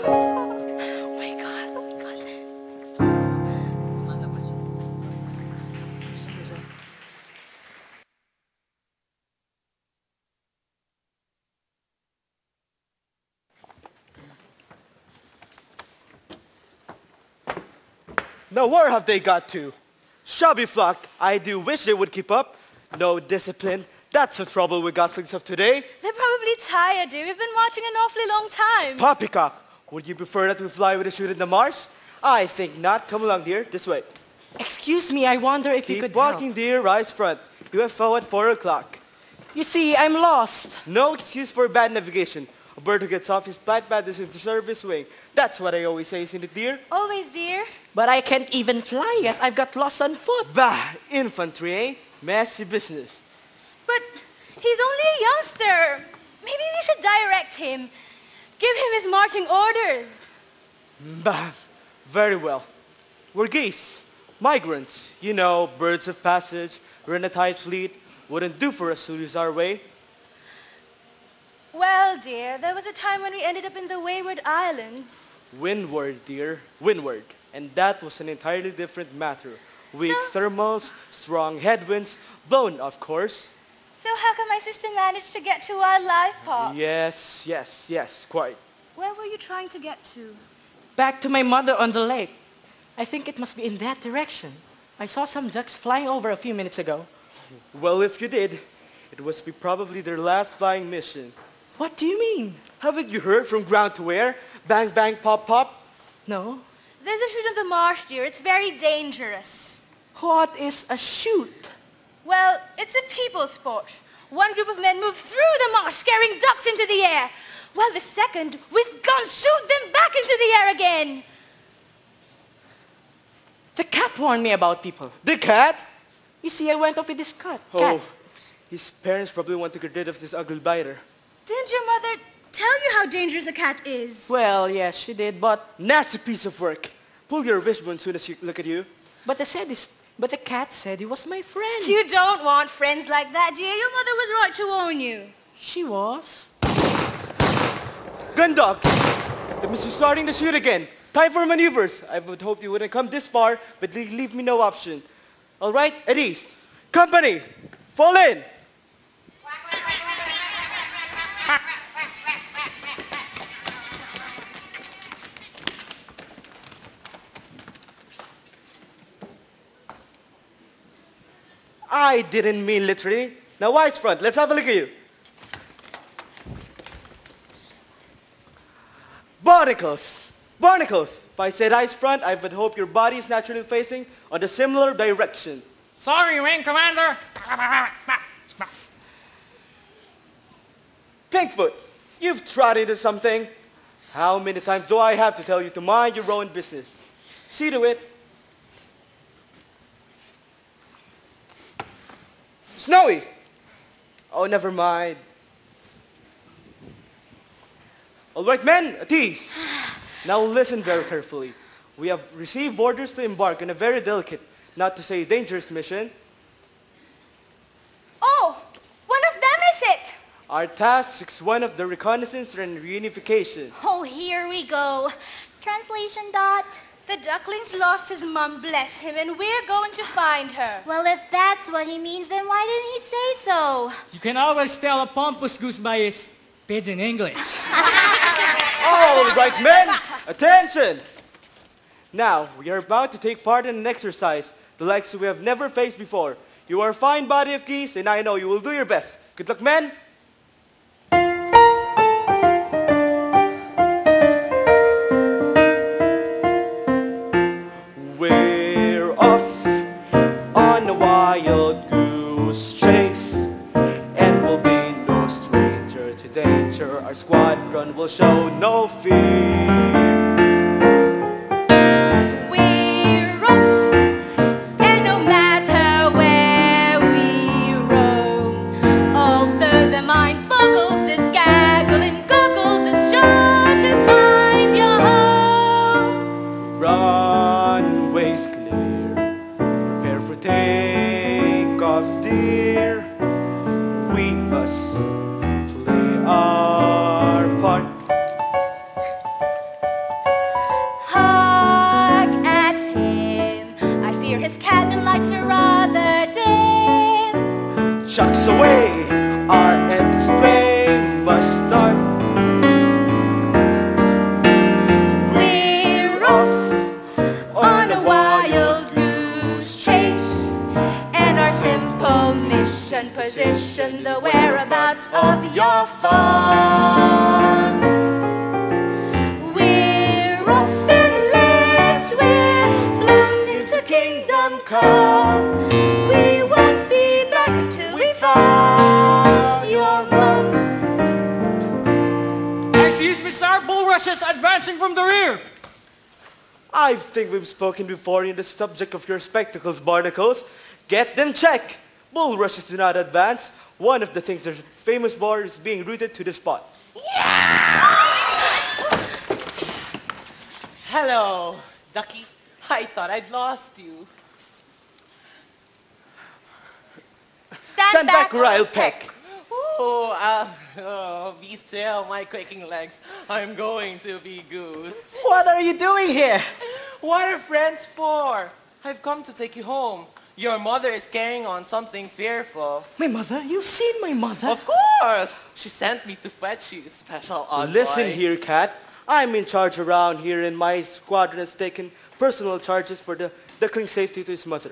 Oh my God, oh my God. Now where have they got to? Shabby flock, I do wish they would keep up. No discipline. That's the trouble with goslings of today. They're probably tired, dear. We've been watching an awfully long time. Poppycock, would you prefer that we fly with a shoot in the marsh? I think not. Come along, dear. This way. Excuse me, I wonder if you Keep could walking, help. dear. Rise front. UFO at 4 o'clock. You see, I'm lost. No excuse for bad navigation. A bird who gets off his flight path is in the service wing. That's what I always say, isn't it, dear? Always, dear. But I can't even fly yet. I've got lost on foot. Bah! Infantry, eh? Messy business. But he's only a youngster. Maybe we should direct him. Give him his marching orders. Bah! Very well. We're geese. Migrants. You know, birds of passage. We're in a tight fleet. Wouldn't do for us to lose our way. Well, dear, there was a time when we ended up in the Wayward Islands. Windward, dear. Windward. And that was an entirely different matter. Weak thermals, strong headwinds, blown, of course. So how come my sister managed to get to Wildlife Park? Yes, quite. Where were you trying to get to? Back to my mother on the lake. I think it must be in that direction. I saw some ducks flying over a few minutes ago. Well, if you did, it was probably their last flying mission. What do you mean? Haven't you heard from ground to air? Bang, bang, pop, pop? No. There's a shoot in the marsh, dear. It's very dangerous. What is a shoot? Well, it's a people sport. One group of men move through the marsh, scaring ducks into the air, while the second, with guns, shoot them back into the air again. The cat warned me about people. The cat? You see, I went off with this cat. Oh, his parents probably want to get rid of this ugly biter. Didn't your mother tell you how dangerous a cat is? Well, yes, she did, but Nasty piece of work. Pull your wishbone soon as you look at you. but the cat said he was my friend. You don't want friends like that, dear. Your mother was right to warn you. She was. Gun dogs! The miss is starting to shoot again. Time for maneuvers. I would hope you wouldn't come this far, but leave me no option. All right, at ease. Company, fall in. I didn't mean literally. Now, wise front, let's have a look at you. Barnacles. Barnacles. If I said eyes front, I would hope your body is naturally facing on the similar direction. Sorry, Wing Commander. Pinkfoot, you've tried into something. How many times do I have to tell you to mind your own business? See to it. Snowy. Oh, never mind. All right, men, at ease. Now listen very carefully. We have received orders to embark on a very delicate, not to say dangerous mission. Oh, one of them is it? Our task is one of the reconnaissance and reunification. Oh, here we go. Translation, Dot. The duckling's lost his mum, bless him, and we're going to find her. Well, if that's what he means, then why didn't he say so? You can always tell a pompous goose by his pidgin English. All right, men, attention. Now, we are about to take part in an exercise, the likes we have never faced before. You are a fine body of geese, and I know you will do your best. Good luck, men! We're off on a wild goose chase, and we'll be no stranger to danger. Our squadron will show no fear. Runways clear, prepare for takeoff, dear. We must play our part. Hark at him, I fear his cabin lights are rather dim. Chucks away, our endless play must start. Position the whereabouts of your farm. We're off and let's we're blown into kingdom come. We won't be back until we find your love. I see Missile bulrushes advancing from the rear. I think we've spoken before in the subject of your spectacles, barnacles. Get them checked. Bulrushes do not advance. One of the things they're famous for is being rooted to the spot. Hello, Ducky. I thought I'd lost you. Stand back or I'll peck. Be still, my quaking legs. I'm going to be goosed. What are you doing here? What are friends for? I've come to take you home. Your mother is carrying on something fearful. My mother? You've seen my mother? Of course! She sent me to fetch you, special envoy. Listen here, Cat. I'm in charge around here, and my squadron has taken personal charges for the duckling safety to his mother.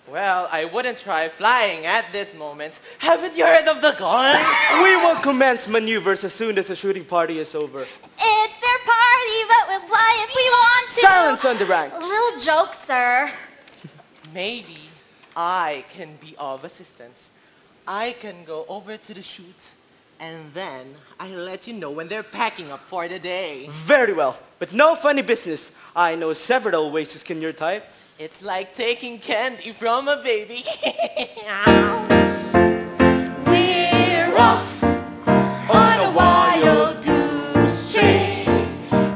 Well, I wouldn't try flying at this moment. Haven't you heard of the guns? We will commence maneuvers as soon as the shooting party is over. It's their party, but we'll fly if we want to. Silence on the rank. A little joke, sir. Maybe I can be of assistance. I can go over to the chute, and then I'll let you know when they're packing up for the day. Very well, but no funny business. I know several ways to skin your type. It's like taking candy from a baby. We're off on a wild goose chase.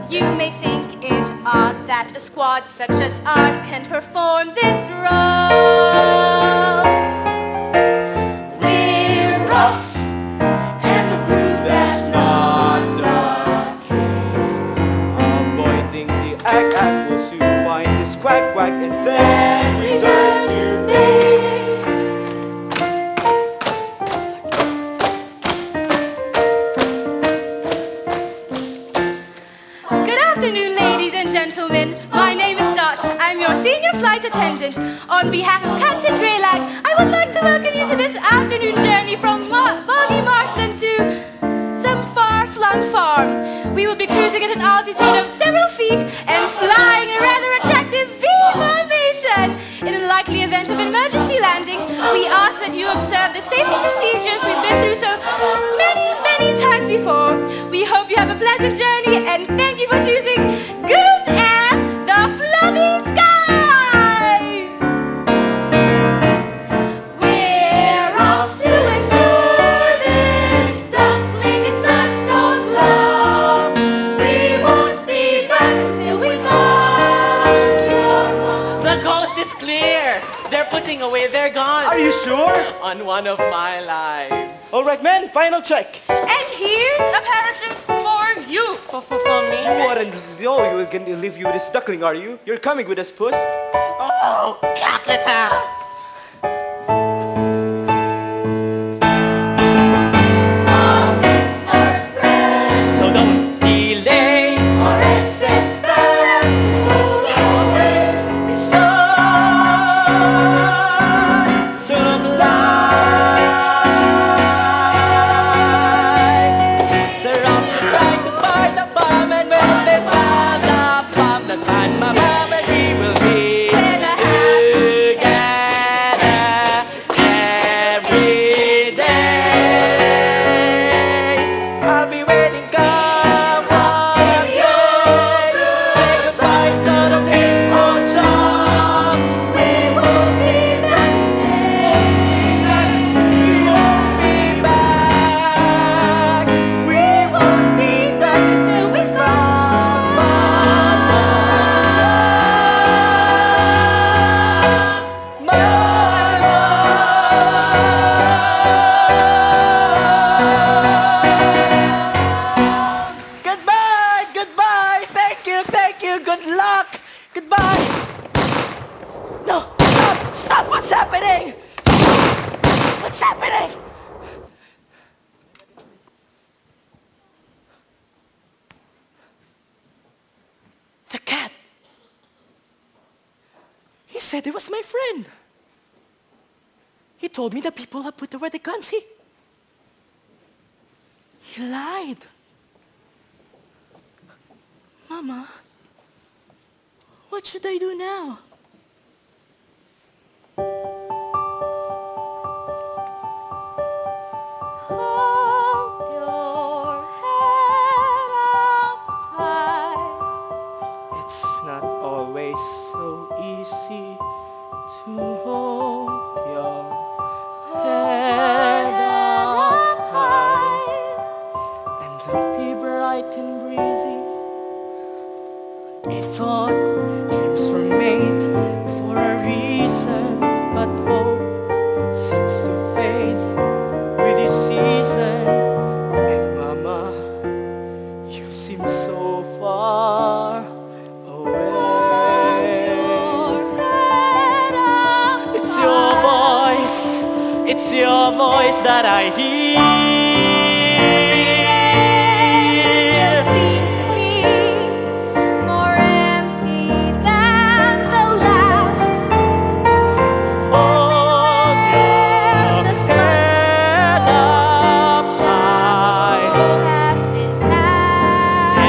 You may think it odd that a squad such as ours can perform this role. We're off, and to prove that's not the case. Avoiding the act, we'll soon find this quack quack and then Return to base. Good afternoon, ladies and gentlemen. My name is Dot. I'm your senior flight attendant. On behalf of Captain Greylag, I would like to welcome you to this afternoon journey from Boggy Marshland to some far-flung farm. We will be cruising at an altitude of several feet and flying a rather attractive V formation. In the likely event of emergency landing, we ask that you observe the safety procedures we've been through so many times before. We hope you have a pleasant journey, and thank you for choosing Goose Air, the fluffy skies. We're off to ensure this duckling is not so low. We won't be back until we find your love. The coast is clear. They're putting away their guns. Are you sure? On one of my lives. All right, men, final check. And here's a parachute for you. For me? What and oh, you will get to leave you with this duckling, are you? You're coming with us, puss. Oh, Catletta! So don't delay. Or it's a spell. What's happening? The cat. He said he was my friend. He told me the people have put away the guns. He lied. Mama, what should I do now? Hold your head up high. It's not always so easy to hold your head up high and to be bright and breezy. We thought dreams were made for a reason, but hope seems to fade with each season. And Mama, you seem so far away. It's your voice that I hear. Seem to be more empty than the last. Hold your The sun head up high. has been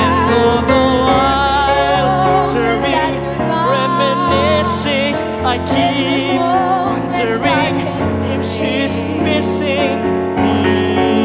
And all passed. the while, That turning, you're gone. reminiscing, I keep moment wondering I can if she's missing me.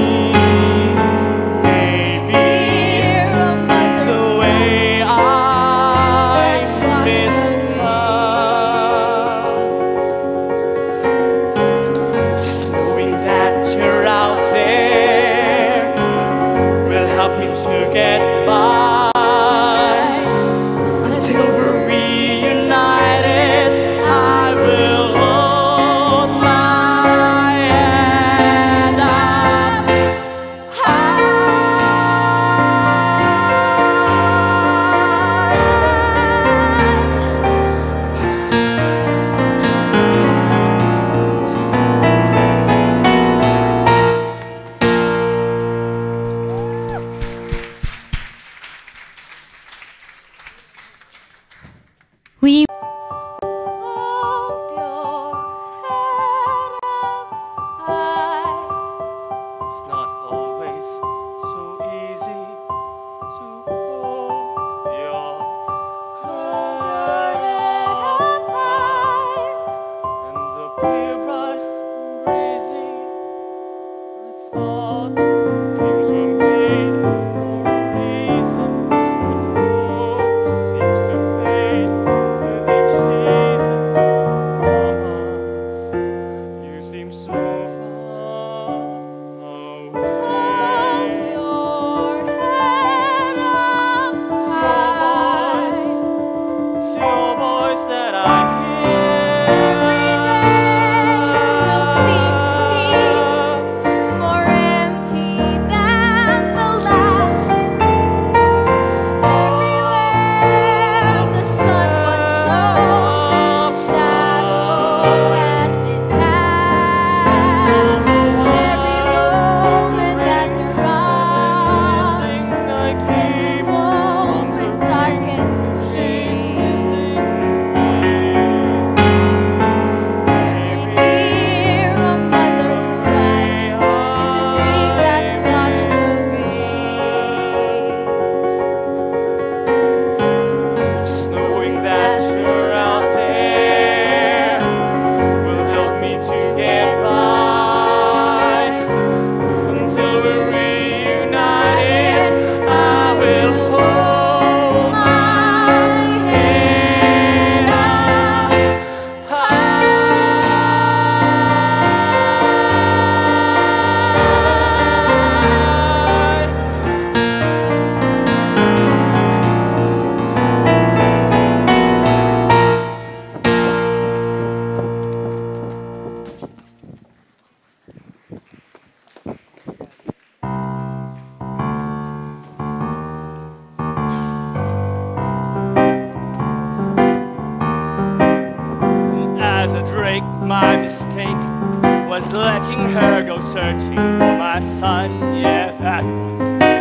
was letting her go searching for my son. Yeah, that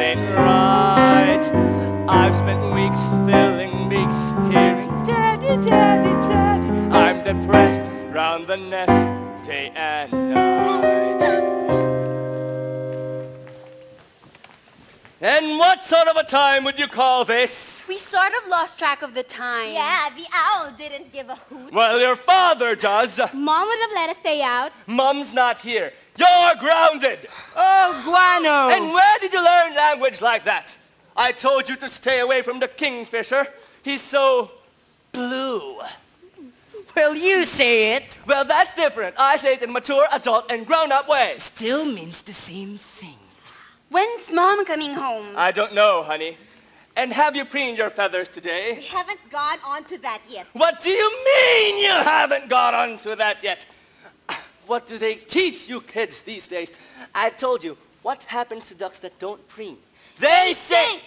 ain't right. I've spent weeks filling beaks hearing daddy, daddy, daddy. I'm depressed round the nest day and night. And what sort of a time would you call this? We sort of lost track of the time. Yeah, the owl didn't give a hoot. Well, your father does. Mom would have let us stay out. Mom's not here. You're grounded. Oh, Guano! And where did you learn language like that? I told you to stay away from the kingfisher. He's so blue. Well, you say it. Well, that's different. I say it in mature, adult, and grown-up ways. Still means the same thing. When's Mom coming home? I don't know, honey. And have you preened your feathers today? We haven't gone on to that yet. What do you mean you haven't got onto that yet? What do they teach you kids these days? I told you, what happens to ducks that don't preen? They sink!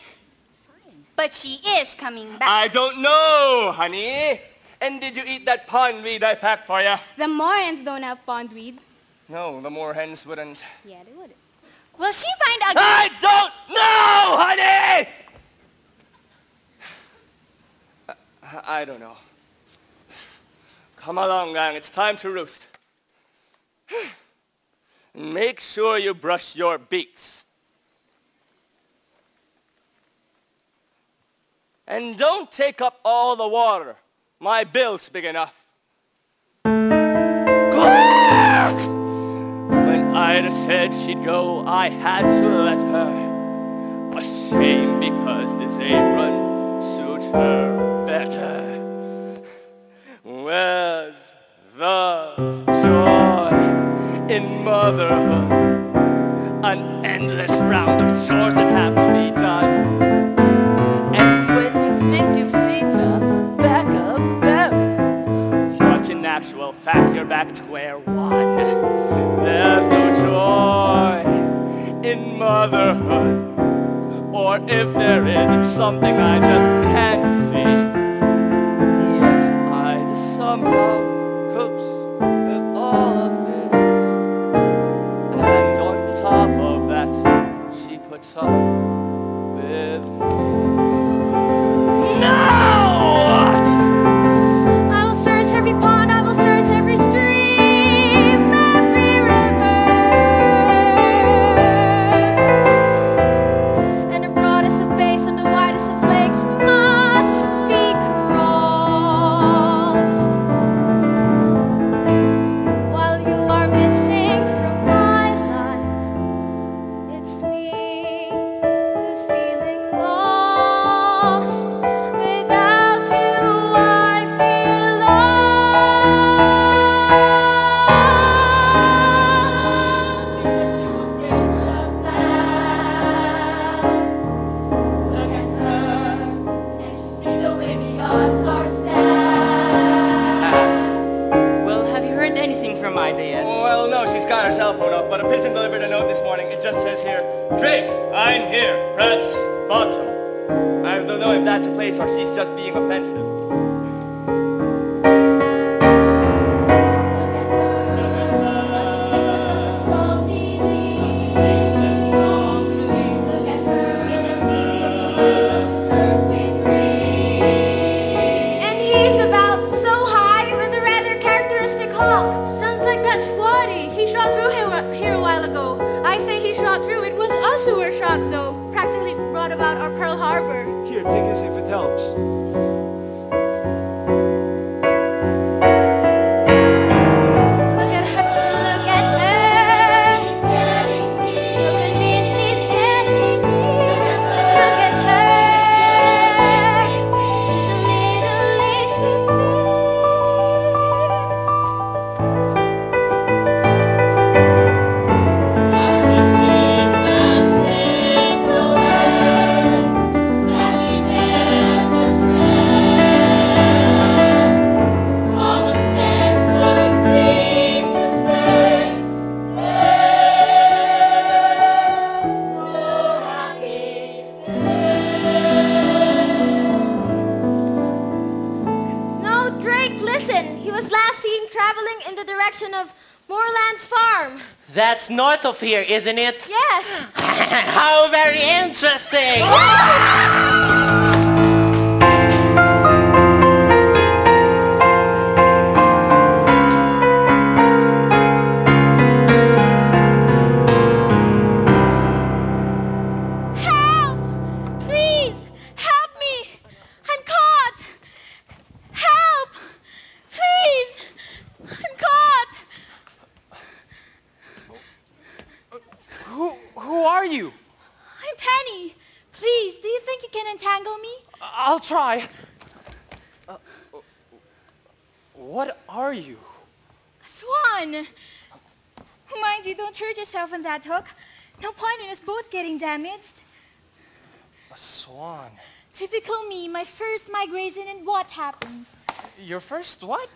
But she is coming back. I don't know, honey. And did you eat that pondweed I packed for you? The Morans don't have pondweed. No, the moor hens wouldn't. Yeah, they wouldn't. Will she find a I don't know, honey! I don't know. Come along, gang. It's time to roost. Make sure you brush your beaks. And don't take up all the water. My bill's big enough. Quack! When Ida said she'd go, I had to let her. A shame because this apron suits her better. Where's the joy in motherhood? An endless round of chores that have to be done. And when you think you've seen the back of them, but in actual fact you're back at square one. There's no joy in motherhood. Or if there is, it's something I just can't see. Yet I just somehow copes with all of this. And on top of that, she puts up with me. Now what? I will search every pond, I will search every stream, every river. And the broadest of bays and the widest of lakes must be crossed. While you are missing from my life, it's me who's feeling lost. Without you, I feel lost. Look at her, and you see the way the odds are stacked. Well, have you heard anything from Ida yet? Well, no, she's got her cell phone off, but a pigeon delivered a note this morning. It just says here, Drake, I'm here, Pratt's bottom. I don't know if that's a place or she's just being offensive. And he's about so high with a rather characteristic honk. Sounds like that squatty. He shot through here a while ago. I say he shot through. It was us who were shot, though. Practically brought about our Pearl Harbor. Here, take this if it helps. Look at her. Look at her. She's getting weak. So indeed she's getting weak. Look at her. She's a little leaf. Moorland Farm. That's north of here, isn't it? Yes. How very interesting! Help! Please, help me! I'm caught! Help! Please! I'm caught! Who are you? I'm Penny. Please, do you think you can entangle me? I'll try. What are you? A swan! Mind you, don't hurt yourself on that hook. No point in us both getting damaged. A swan. Typical me, my first migration, and what happens? Your first what?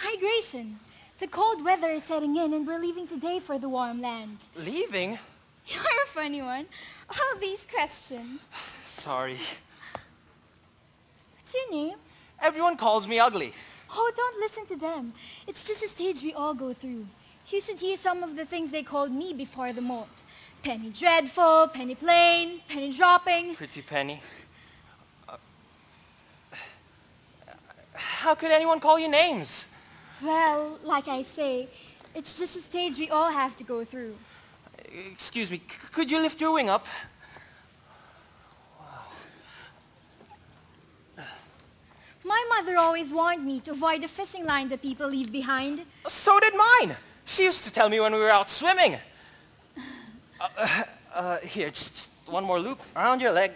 Migration. The cold weather is setting in and we're leaving today for the warm land. Leaving? You're a funny one. All these questions. Sorry. What's your name? Everyone calls me ugly. Oh, don't listen to them. It's just a stage we all go through. You should hear some of the things they called me before the molt. Penny Dreadful, Penny Plain, Penny Dropping. Pretty Penny. How could anyone call you names? Well, like I say, it's just a stage we all have to go through. Excuse me, could you lift your wing up? My mother always warned me to avoid the fishing line that people leave behind. So did mine. She used to tell me when we were out swimming. Here, just one more loop around your leg.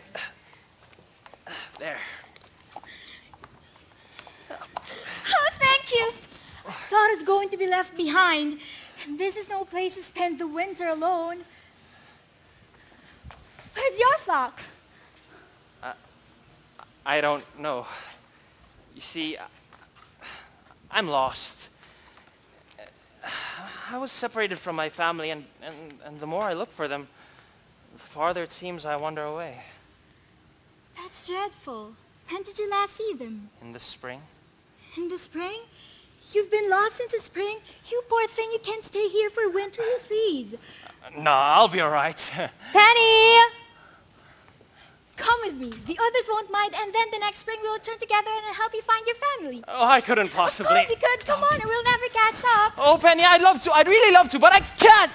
There. Oh, thank you. I thought I was going to be left behind. And this is no place to spend the winter alone. Where's your flock? I don't know. You see, I'm lost. I was separated from my family, and the more I look for them, the farther it seems I wander away. That's dreadful. When did you last see them? In the spring? In the spring? You've been lost since the spring? You poor thing, you can't stay here for winter, you'll freeze. No, I'll be all right. Penny! Come with me. The others won't mind, and then the next spring we'll return together and I'll help you find your family. Oh, I couldn't possibly. Of course you could. Come on, and we'll never catch up. Oh, Penny, I'd love to. I'd really love to, but I can't.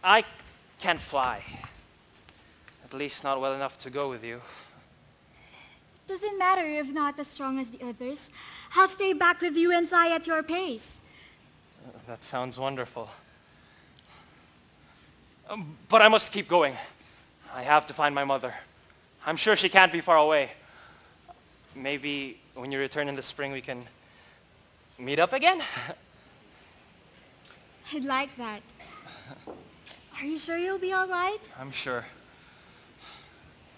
I can't fly. At least not well enough to go with you. Doesn't matter if not as strong as the others. I'll stay back with you and fly at your pace. That sounds wonderful. But I must keep going. I have to find my mother. I'm sure she can't be far away. Maybe when you return in the spring we can meet up again? I'd like that. Are you sure you'll be all right? I'm sure.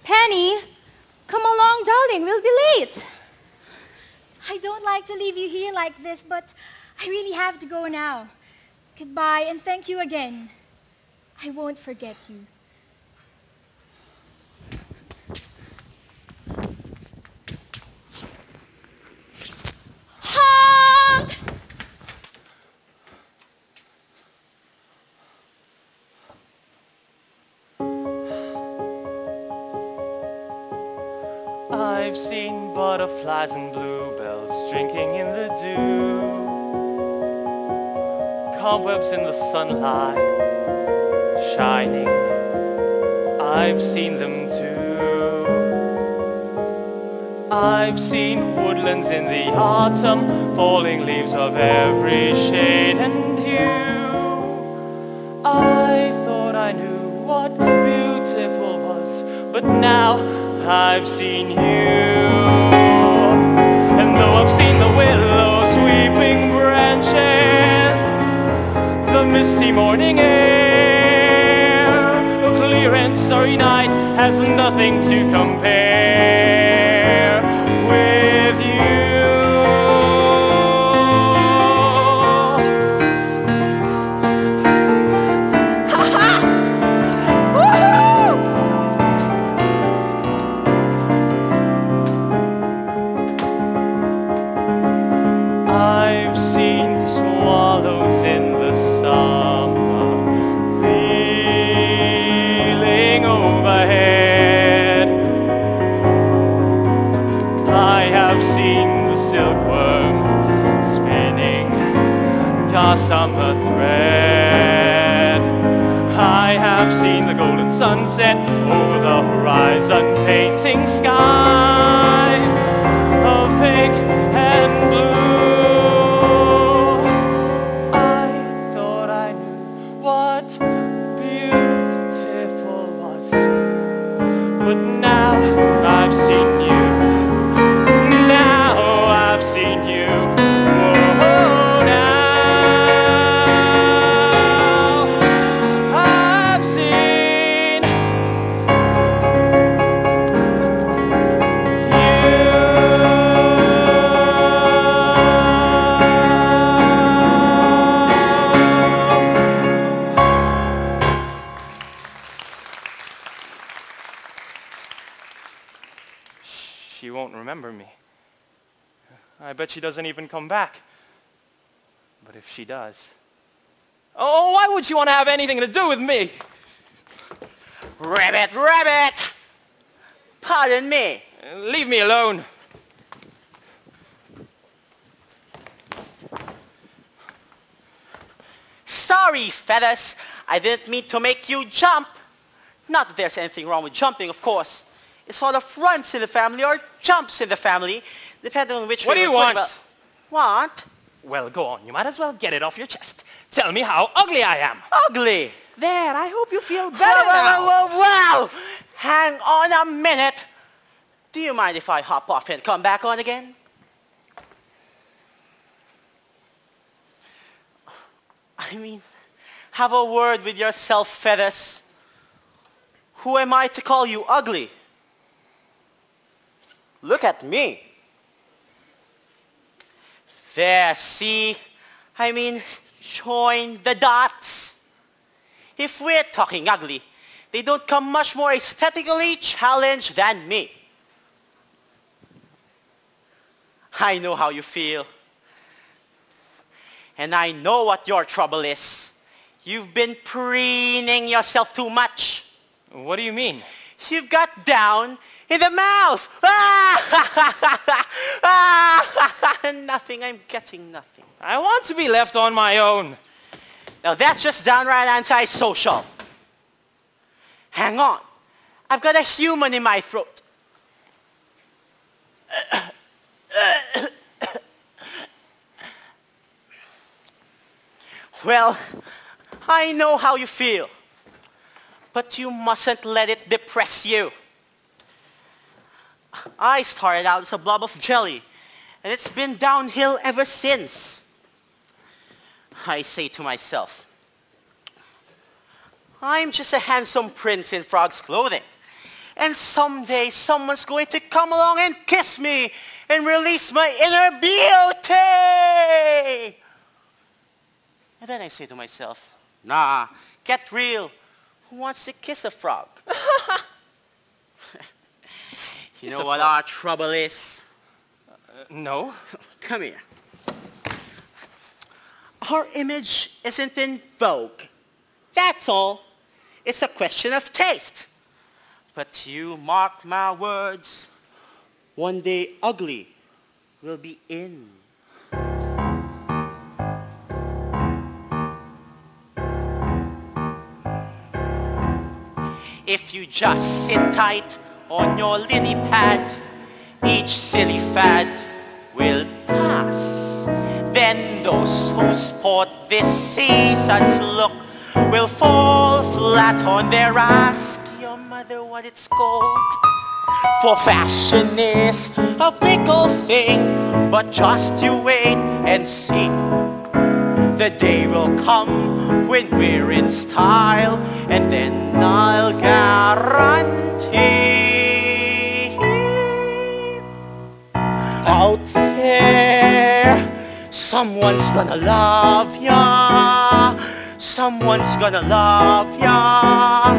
Penny, come along, darling. We'll be late. I don't like to leave you here like this, but I really have to go now. Goodbye, and thank you again. I won't forget you. Honk! I've seen butterflies and bluebells drinking in the dew, cobwebs in the sunlight shining. I've seen them too. I've seen woodlands in the autumn, falling leaves of every shade and hue. I thought I knew what beautiful was, but now I've seen you. And though I've seen the willows weeping branches, the misty morning air, a clear and starry night has nothing to compare with you. a summer thread. I have seen the golden sunset over the horizon, painting skies of pink and blue. I thought I knew what beautiful was, but now I've seen you. Now I've seen you. Whoa, now I've seen She won't remember me. I bet she doesn't even come back. But if she does... Oh, why would she want to have anything to do with me? Rabbit, rabbit! Pardon me. Leave me alone. Sorry, Feathers. I didn't mean to make you jump. Not that there's anything wrong with jumping, of course. It sort of runs in the family or jumps in the family, depending on which What do way you we're going want? about. Want? Well, go on. You might as well get it off your chest. Tell me how ugly I am. Ugly. There, I hope you feel better now. Whoa. Hang on a minute. Do you mind if I hop off and come back on again? I mean, have a word with yourself, Feathers. Who am I to call you ugly? Look at me. There, see? I mean, join the dots. If we're talking ugly, they don't come much more aesthetically challenged than me. I know how you feel. And I know what your trouble is. You've been preening yourself too much. What do you mean? You've got down in the mouth. Nothing, I'm getting nothing. I want to be left on my own. Now that's just downright antisocial. Hang on. I've got a human in my throat. Well, I know how you feel. But you mustn't let it depress you. I started out as a blob of jelly, and it's been downhill ever since. I say to myself, I'm just a handsome prince in frog's clothing, and someday someone's going to come along and kiss me and release my inner beauty. And then I say to myself, nah, get real. Who wants to kiss a frog? You know what our trouble is? No. Come here. Our image isn't in vogue. That's all. It's a question of taste. But you mark my words, one day ugly will be in. If you just sit tight on your lily pad, each silly fad will pass. Then those who sport this season's look will fall flat on their ass. Ask your mother what it's called. For fashion is a fickle thing, but just you wait and see. The day will come when we're in style, and then I'll guarantee out there someone's gonna love ya, someone's gonna love ya,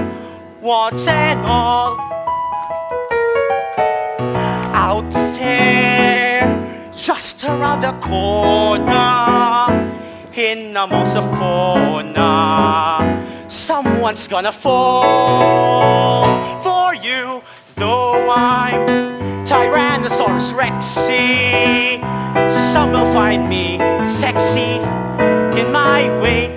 warts and all. Out there, just around the corner, in amongst the fauna, someone's gonna fall for you. Though I'm Tyrannosaurus Rexy, some will find me sexy. in my way.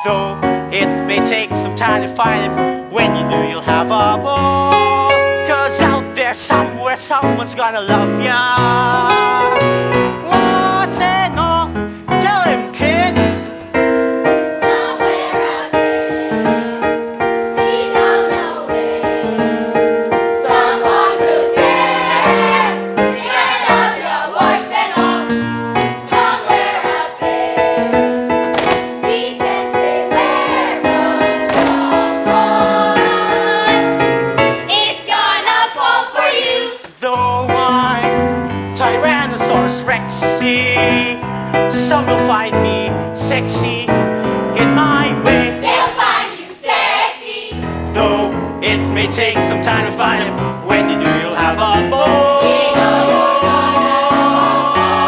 Though it may take some time to find him, when you do you'll have a ball. 'Cause out there somewhere someone's gonna love ya. What's and all, tell him kids. Somewhere out there, we don't know where, someone will care. We gonna love ya, warts and all. Somewhere out there, we can say where, but someone is gonna fall for you. Though I'm Tyrannosaurus Rexy, some will find me sexy in my way. They'll find you sexy. Though it may take some time to find him, when you do you'll have a ball. We know you're gonna have a ball.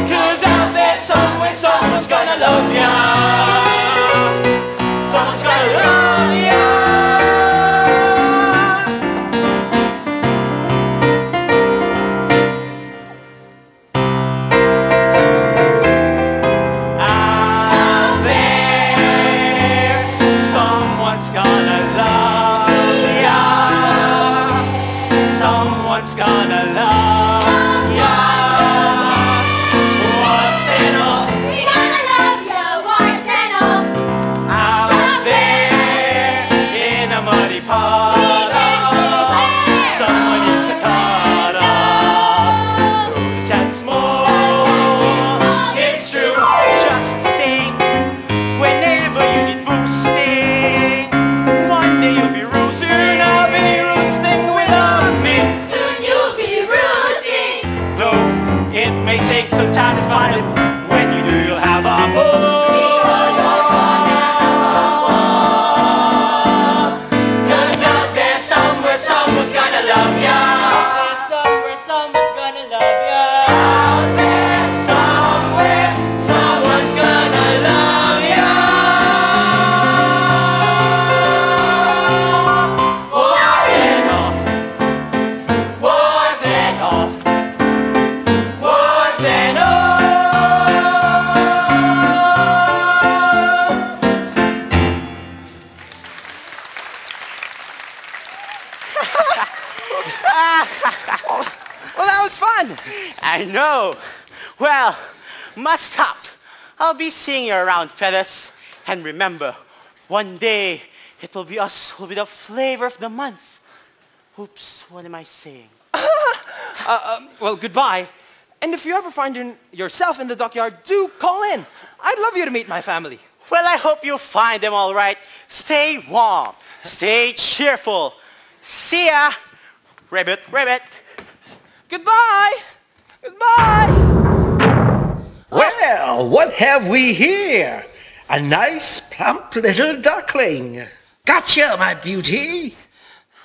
'Cause out there somewhere someone's gonna love ya. Someone's gonna love ya. Out there, someone's gonna love ya. Someone's gonna love ya. What's in all We gonna love ya, warts and all. out there in a muddy puddle? Someone needs a cuddle. Though the chance is small, it's true. Just think, whenever you need boosting, one day you'll be roosting. Soon I'll be roosting with a mint. Soon you'll be roosting. Though it may take some time to find him, when you do you'll have a ball. Cause out there somewhere someone's gonna love ya. Somewhere someone's gonna love ya. Out there somewhere someone's gonna love ya. What's it all? What's it all? What's it all? Well, that was fun. I know. Well, must stop. I'll be seeing you around, fellas. And remember, one day it will be us who will be the flavor of the month. Oops, what am I saying? Well, goodbye. And if you ever find yourself in the dockyard, do call in. I'd love you to meet my family. Well, I hope you find them all right. Stay warm. Stay cheerful. See ya. Ribbit, ribbit. Goodbye. Goodbye. Well, what have we here? A nice, plump little duckling. Gotcha, my beauty.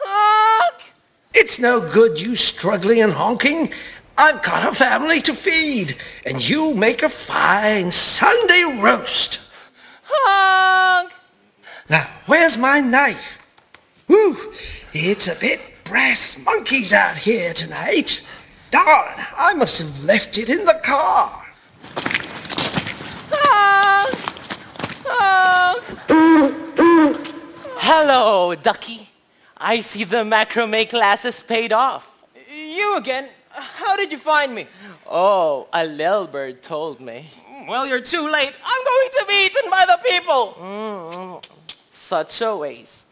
Honk. It's no good you struggling and honking. I've got a family to feed, and you make a fine Sunday roast. Honk. Now, where's my knife? Whew, it's a bit brass monkeys out here tonight. Darn, I must have left it in the car. Honk. Honk. Hello, ducky. I see the macrame classes paid off. You again? How did you find me? Oh, a little bird told me. Well, you're too late. I'm going to be eaten by the people. Such a waste.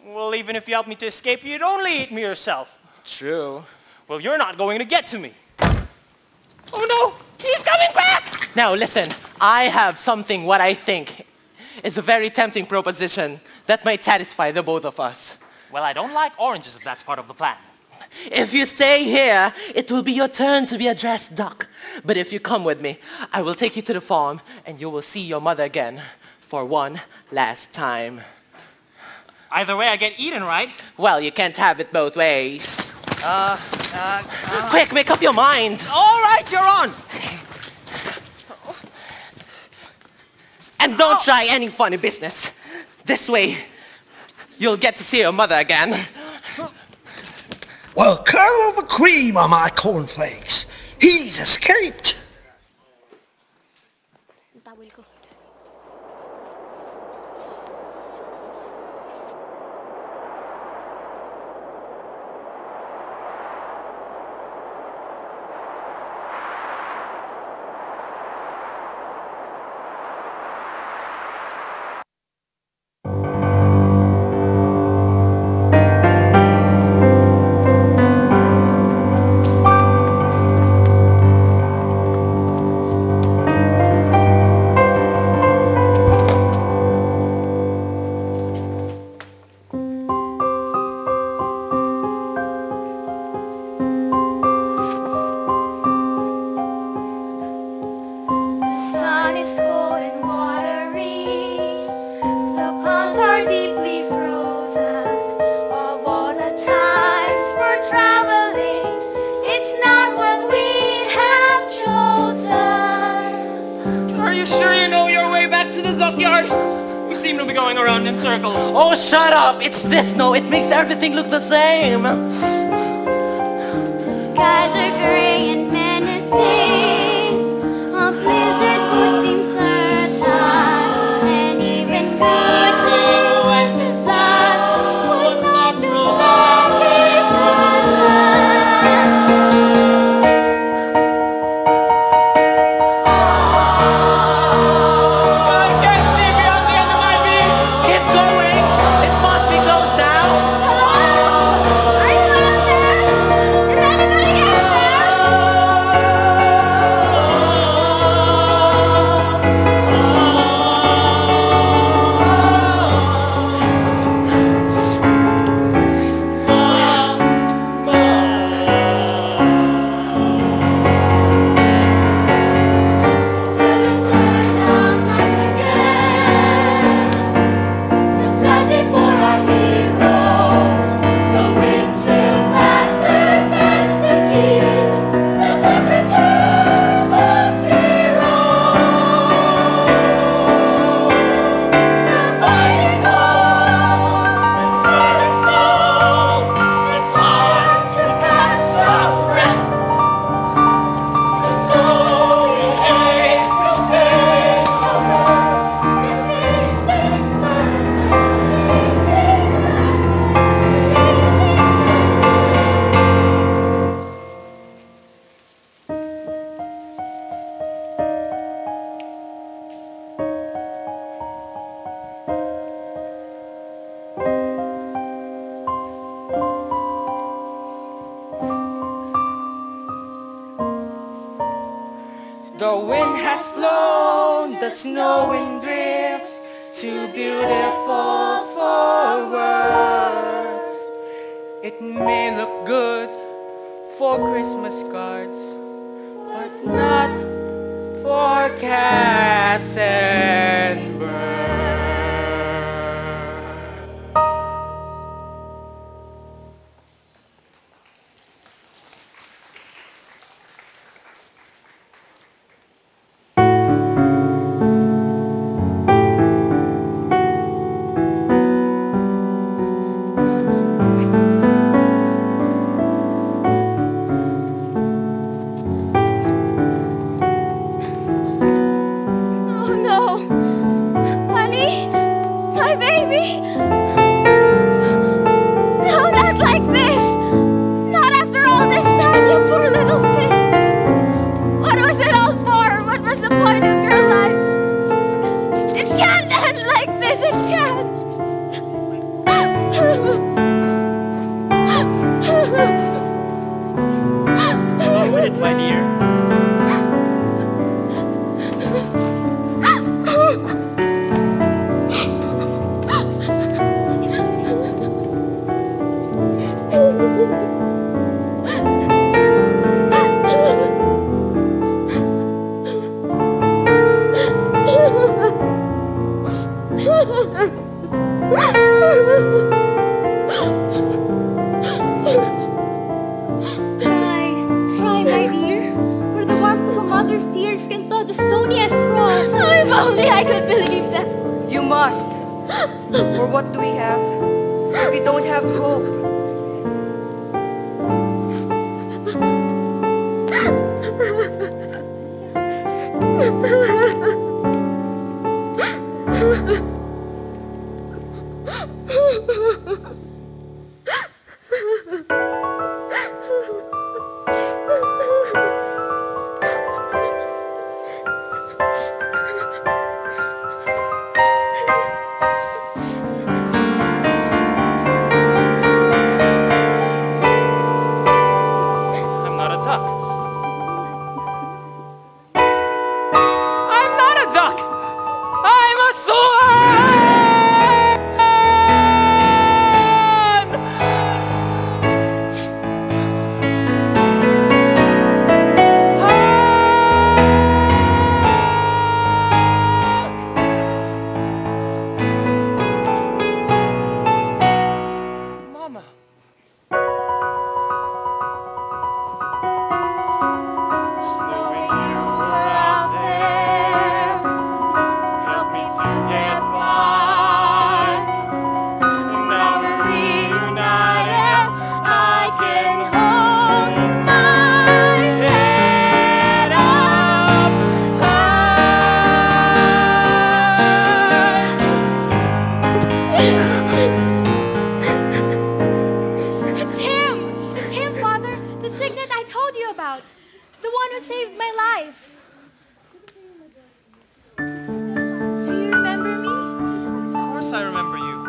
Well, even if you help me to escape, you'd only eat me yourself. True. Well, you're not going to get to me. Oh no, he's coming back! Now listen, I have something what I think is a very tempting proposition that might satisfy the both of us. Well, I don't like oranges if that's part of the plan. If you stay here, it will be your turn to be a dressed duck. But if you come with me, I will take you to the farm and you will see your mother again for one last time. Either way, I get eaten, right? Well, you can't have it both ways. Quick, make up your mind. All right, you're on. And don't try any funny business. This way, you'll get to see your mother again. Well, Colonel the cream on my cornflakes. He's escaped. dockyard? We seem to be going around in circles. Oh, shut up! It's this snow. It makes everything look the same. The skies are gray and menacing. A blizzard would seem certain, and even good Wenceslas would not do back his I can't see beyond the end of my beam. Keep going. It must be closed now. Are you out there? Is anybody out there? The wind has blown the snow in drifts, too beautiful for words. It may look good for Christmas cards, but not for cats and birds. Oh no! Honey? My baby? No, not like this! Not after all this time, you poor little thing! What was it all for? What was the point of your life? It can't end like this! It can't! Go with it, my dear. Cry, my dear, for the warmth of a mother's tears can thaw the stoniest frost. Oh, if only I could believe that! You must. For what do we have? We don't have hope. I'm not a duck. The one who saved my life. Do you remember me? Of course I remember you.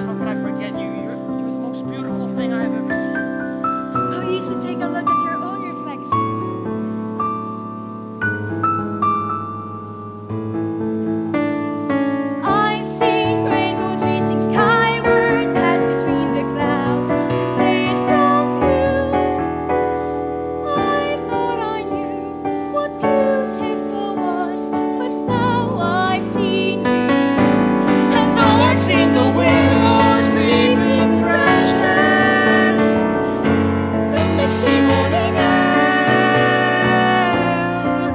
How could I forget you? You're the most beautiful thing I've ever seen. Oh, you should take a look at your own reflection. I've seen rainbows reaching skyward, pass between the clouds and fade from view. I thought I knew what beautiful was, but now I've seen you. And now I've seen the willows weeping branches, the misty morning air,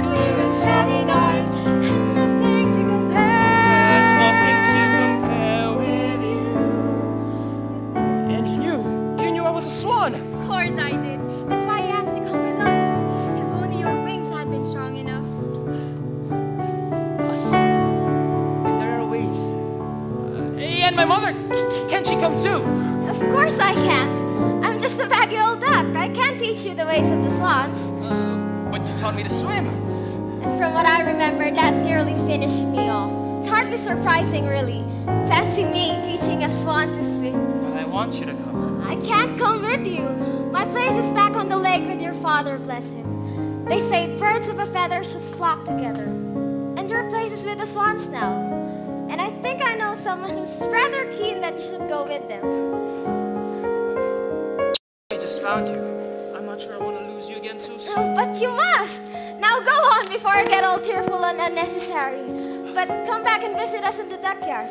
clear and starry night, and nothing to compare. There's nothing to compare with you. And you knew I was a swan. Of course I did. That's why I asked you to come with us. If only your wings had been strong enough. Us. And there are ways. And my mother, can't she come too? Of course I can't. I'm just a baggy old duck. I can't teach you the ways of the swans. But you taught me to swim. And from what I remember, that nearly finished me off. It's hardly surprising, really. Fancy me teaching a swan to swim. But I want you to come. I can't come with you. My place is back on the lake with your father, bless him. They say birds of a feather should flock together. And your place is with the swans now. And I think I know someone who's rather keen that you should go with them. I just found you. I'm not sure I want to lose you again so soon. Oh, but you must. Now go on before I get all tearful and unnecessary. But come back and visit us in the duckyard.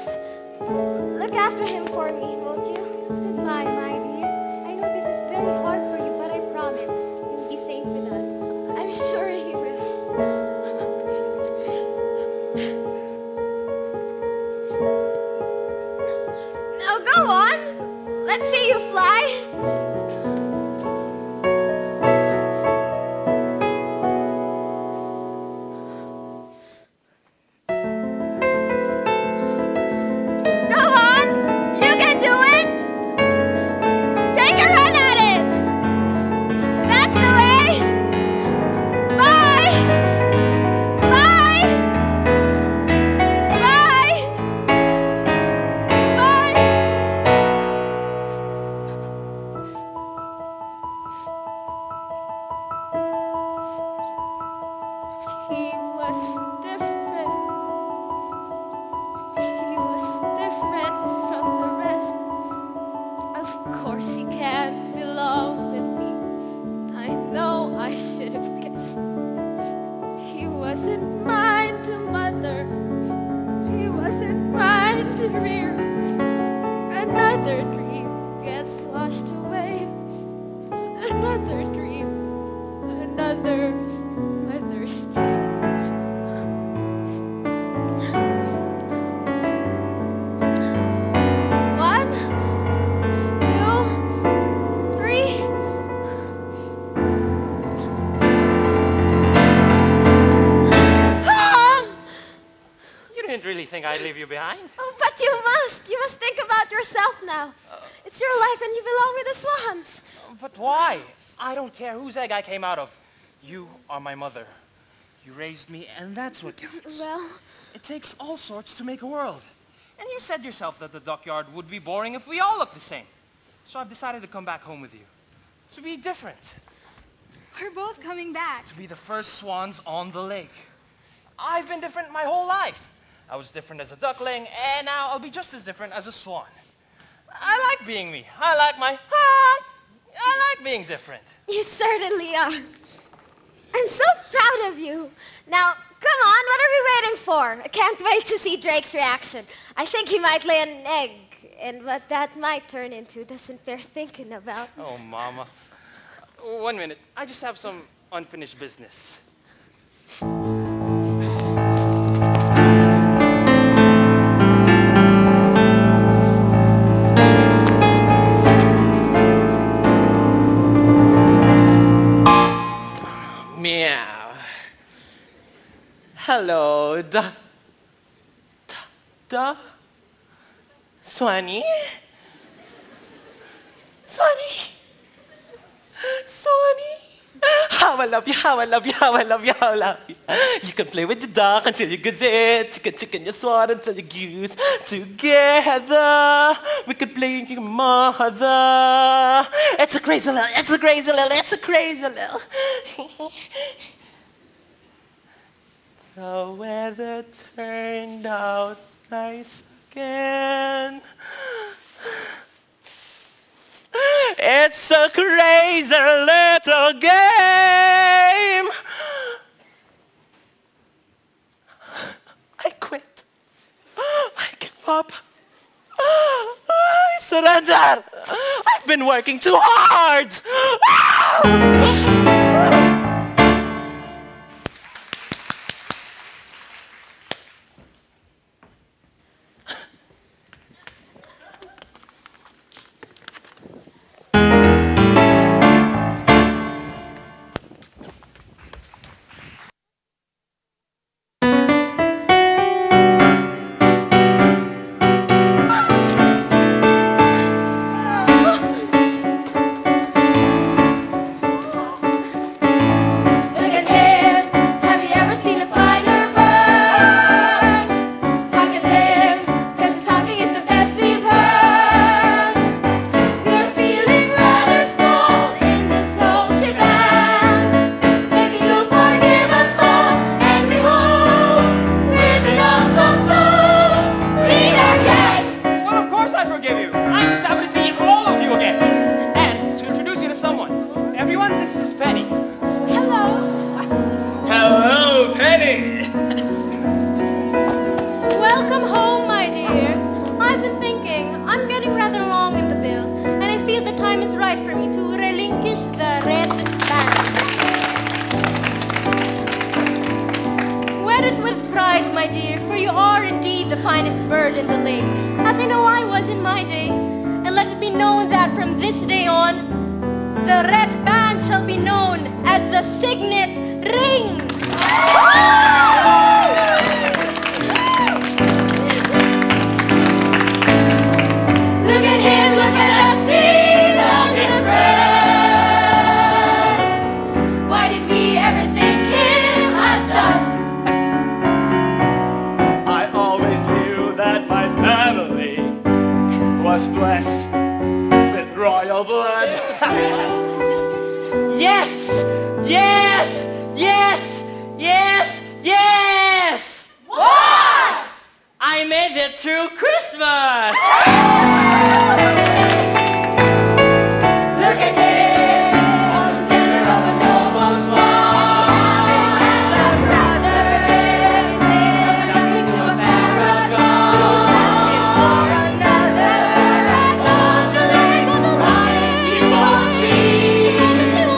Look after him for me, won't you? Goodbye, my dear. I know this is very hard for you, but I promise you'll be safe with us. I'm sure he will. Now go on. Let's see you fly. Go on. You can do it. Take a run at it. That's the way. Bye. Bye. Bye. Bye. He was different. He was different from the rest. Of course he can't belong with me. I know I should have guessed. He wasn't mine to mother. He wasn't mine to rear. Another dream gets washed away. Another dream. Another still. One, two, three. You didn't really think I'd leave you behind. Oh, but you must. You must think about yourself now. It's your life and you belong with the swans. But why? I don't care whose egg I came out of. You are my mother. You raised me, and that's what counts. Well, It takes all sorts to make a world. And you said yourself that the dockyard would be boring if we all looked the same. So I've decided to come back home with you. To be different. we're both coming back. To be the first swans on the lake. I've been different my whole life. I was different as a duckling, and now I'll be just as different as a swan. I like being me. I like being different. You certainly are. I'm so proud of you. Now, come on, what are we waiting for? I can't wait to see Drake's reaction. I think he might lay an egg, and what that might turn into doesn't bear thinking about. Oh, Mama. 1 minute. I just have some unfinished business. Meow. Hello, Swanee? Swanee? Swanee? How I love you, how I love you, how I love you, how I love you. You can play with the dog until you get it. Chicken, you swat until you goose. Together, we could play your mother. It's a crazy little, it's a crazy little, it's a crazy little. The weather turned out nice again. It's a crazy little game. I quit. I give up. I surrender. I've been working too hard.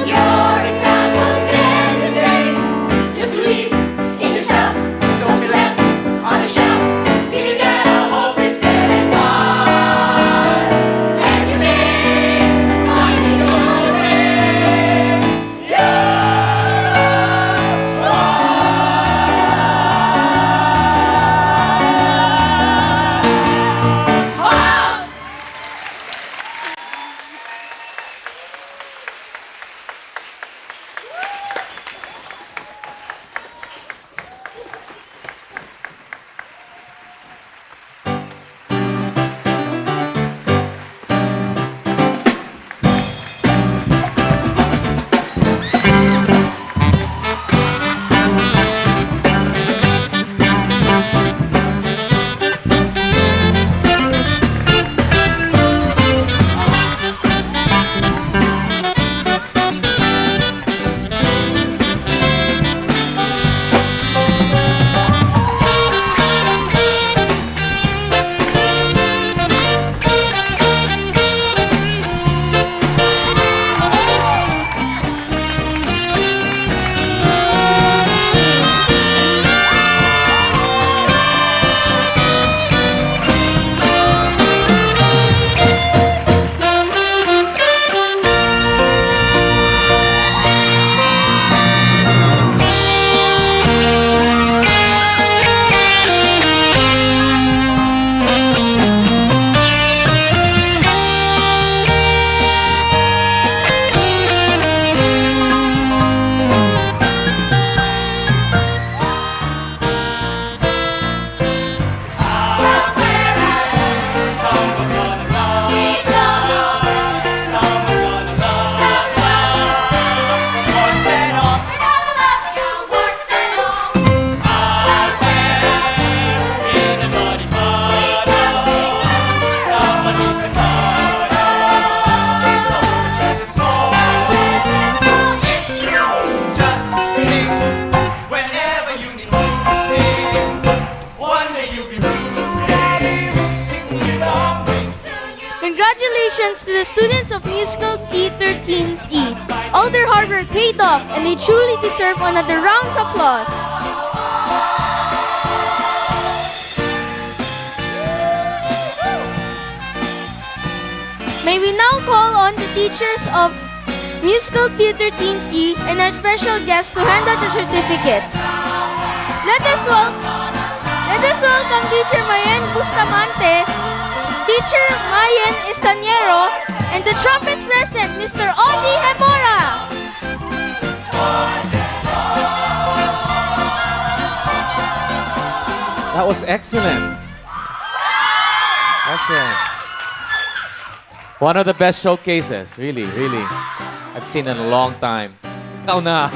Your examples Congratulations to the students of Musical Theater Teens E. All their hard work paid off and they truly deserve another round of applause. May we now call on the teachers of Musical Theater Teens E and our special guests to hand out the certificates. Let us welcome Teacher Mayen Bustamante, Teacher Mayen Estaniero, and the Trumpets President, Mr. Odi Hebora. That was excellent. Excellent. One of the best showcases, really, really. I've seen in a long time. Oh no,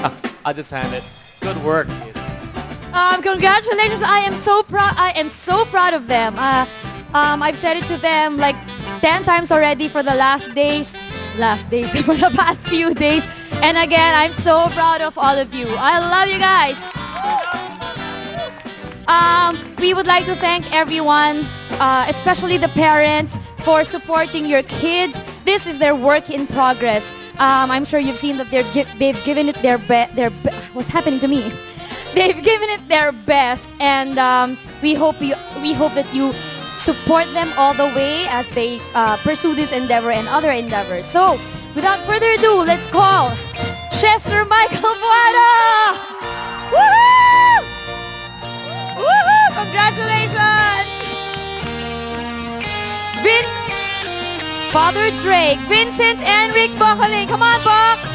I'll just hand it. Good work. Congratulations! I am so proud. I am so proud of them. I've said it to them like 10 times already for the last days for the past few days. And again, I'm so proud of all of you. I love you guys. We would like to thank everyone, especially the parents, for supporting your kids. This is their work in progress. I'm sure you've seen that they've given it what's happening to me? They've given it their best, and we hope that you support them all the way as they pursue this endeavor and other endeavors. So, without further ado, let's call Chester Michael Buada! Woohoo! Woohoo! Congratulations! Father Drake, Vincent Enric Bocaling. Come on, Box!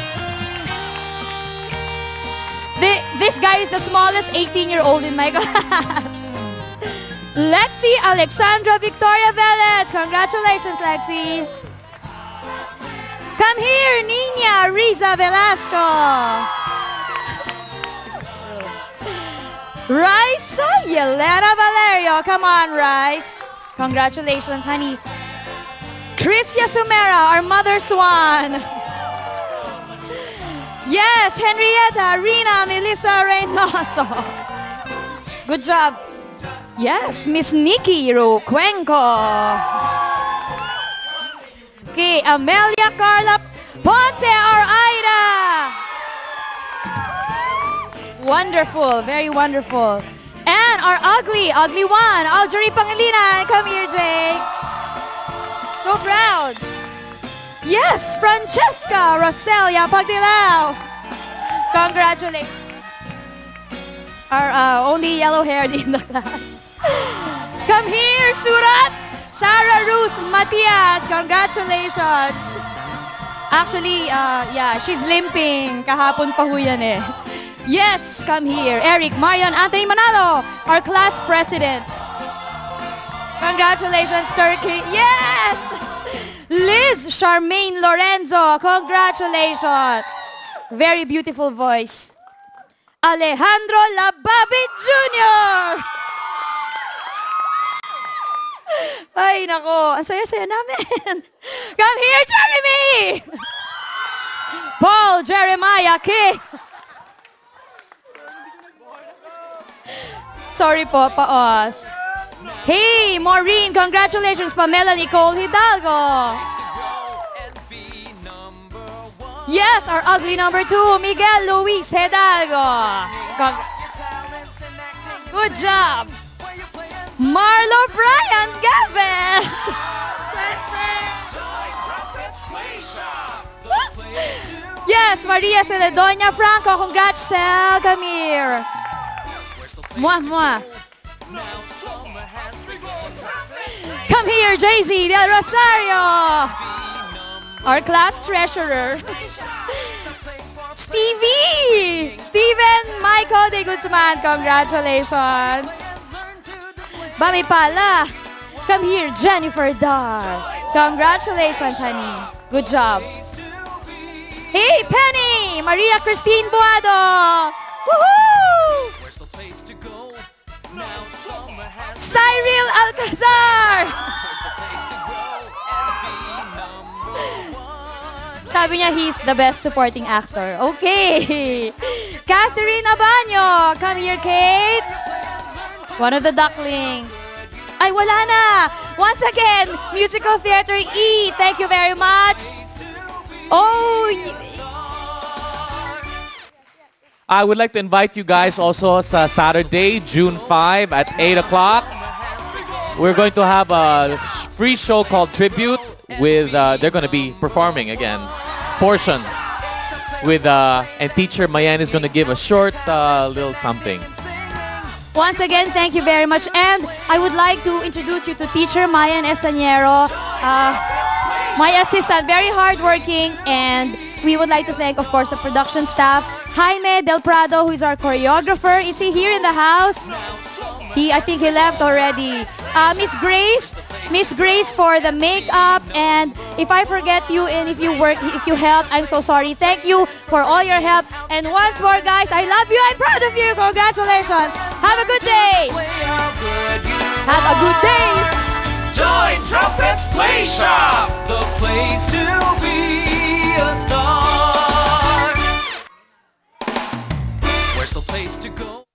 This guy is the smallest 18-year-old in my class. Lexi Alexandra Victoria Velez. Congratulations, Lexi. Come here, Nina Riza Velasco. Rice Yelena Valerio. Come on, Rice. Congratulations, honey. Christia Sumera, our mother swan. Yes, Henrietta, Rina, Melissa Reynoso. Good job. Yes, Miss Nikki Cuenco. Okay, Amelia Carla Ponce, our Ida. Wonderful, very wonderful. And our ugly one, Algerie Pangilinan. Come here, Jake. So proud. Yes, Francesca Roselia Pagdilao. Congratulations. Our only yellow-haired in the class. Come here, Surat. Sarah Ruth Matias. Congratulations. Actually, yeah, she's limping. Kahapon pa ho yan eh. Yes, come here. Eric Marion Anthony Manalo, our class president. Congratulations, Turkey. Yes! Liz Charmaine Lorenzo, congratulations. Very beautiful voice. Alejandro Lababit Jr. Ay, nako. Ang saya-saya namin. Come here, Jeremy! Paul Jeremiah King. Sorry po, paos. Hey, Maureen, congratulations, Pamela Nicole Hidalgo. Yes, our ugly number 2, Miguel Luis Hidalgo. Good job. Marlo Bryant Gavez. Yes, Maria Celedonia Franco, congrats, Sel. Come here. Mwah, mwah. Come here, JZ Del Rosario. Our class treasurer. Stevie! Steven Michael de Guzman, congratulations. Bami Pala. Come here, Jennifer Dar. Congratulations, honey. Good job. Hey, Penny! Maria Christine Buado. Woohoo! Cyril Alcazar! Sabi niya, he's the best supporting actor. Okay. Catherine Abanyo. Come here, Kate. One of the ducklings. Ay, wala na. Once again, Musical Theater E, thank you very much. Oh, I would like to invite you guys also sa Saturday, June 5 at 8 o'clock. We're going to have a free show called Tribute with, they're going to be performing again, Portion. With, and teacher Mayan is going to give a short little something. once again, thank you very much. And I would like to introduce you to teacher Mayan Estañero, my assistant, very hardworking. And we would like to thank, of course, the production staff. Jaime Del Prado, who is our choreographer. Is he here in the house? I think he left already. Miss Grace for the makeup. And if I forget you and if you help, I'm so sorry. Thank you for all your help. And once more, guys, I love you. I'm proud of you. Congratulations. Have a good day. Have a good day. Join Trumpets Play Shop, the place to be a star. Where's the place to go?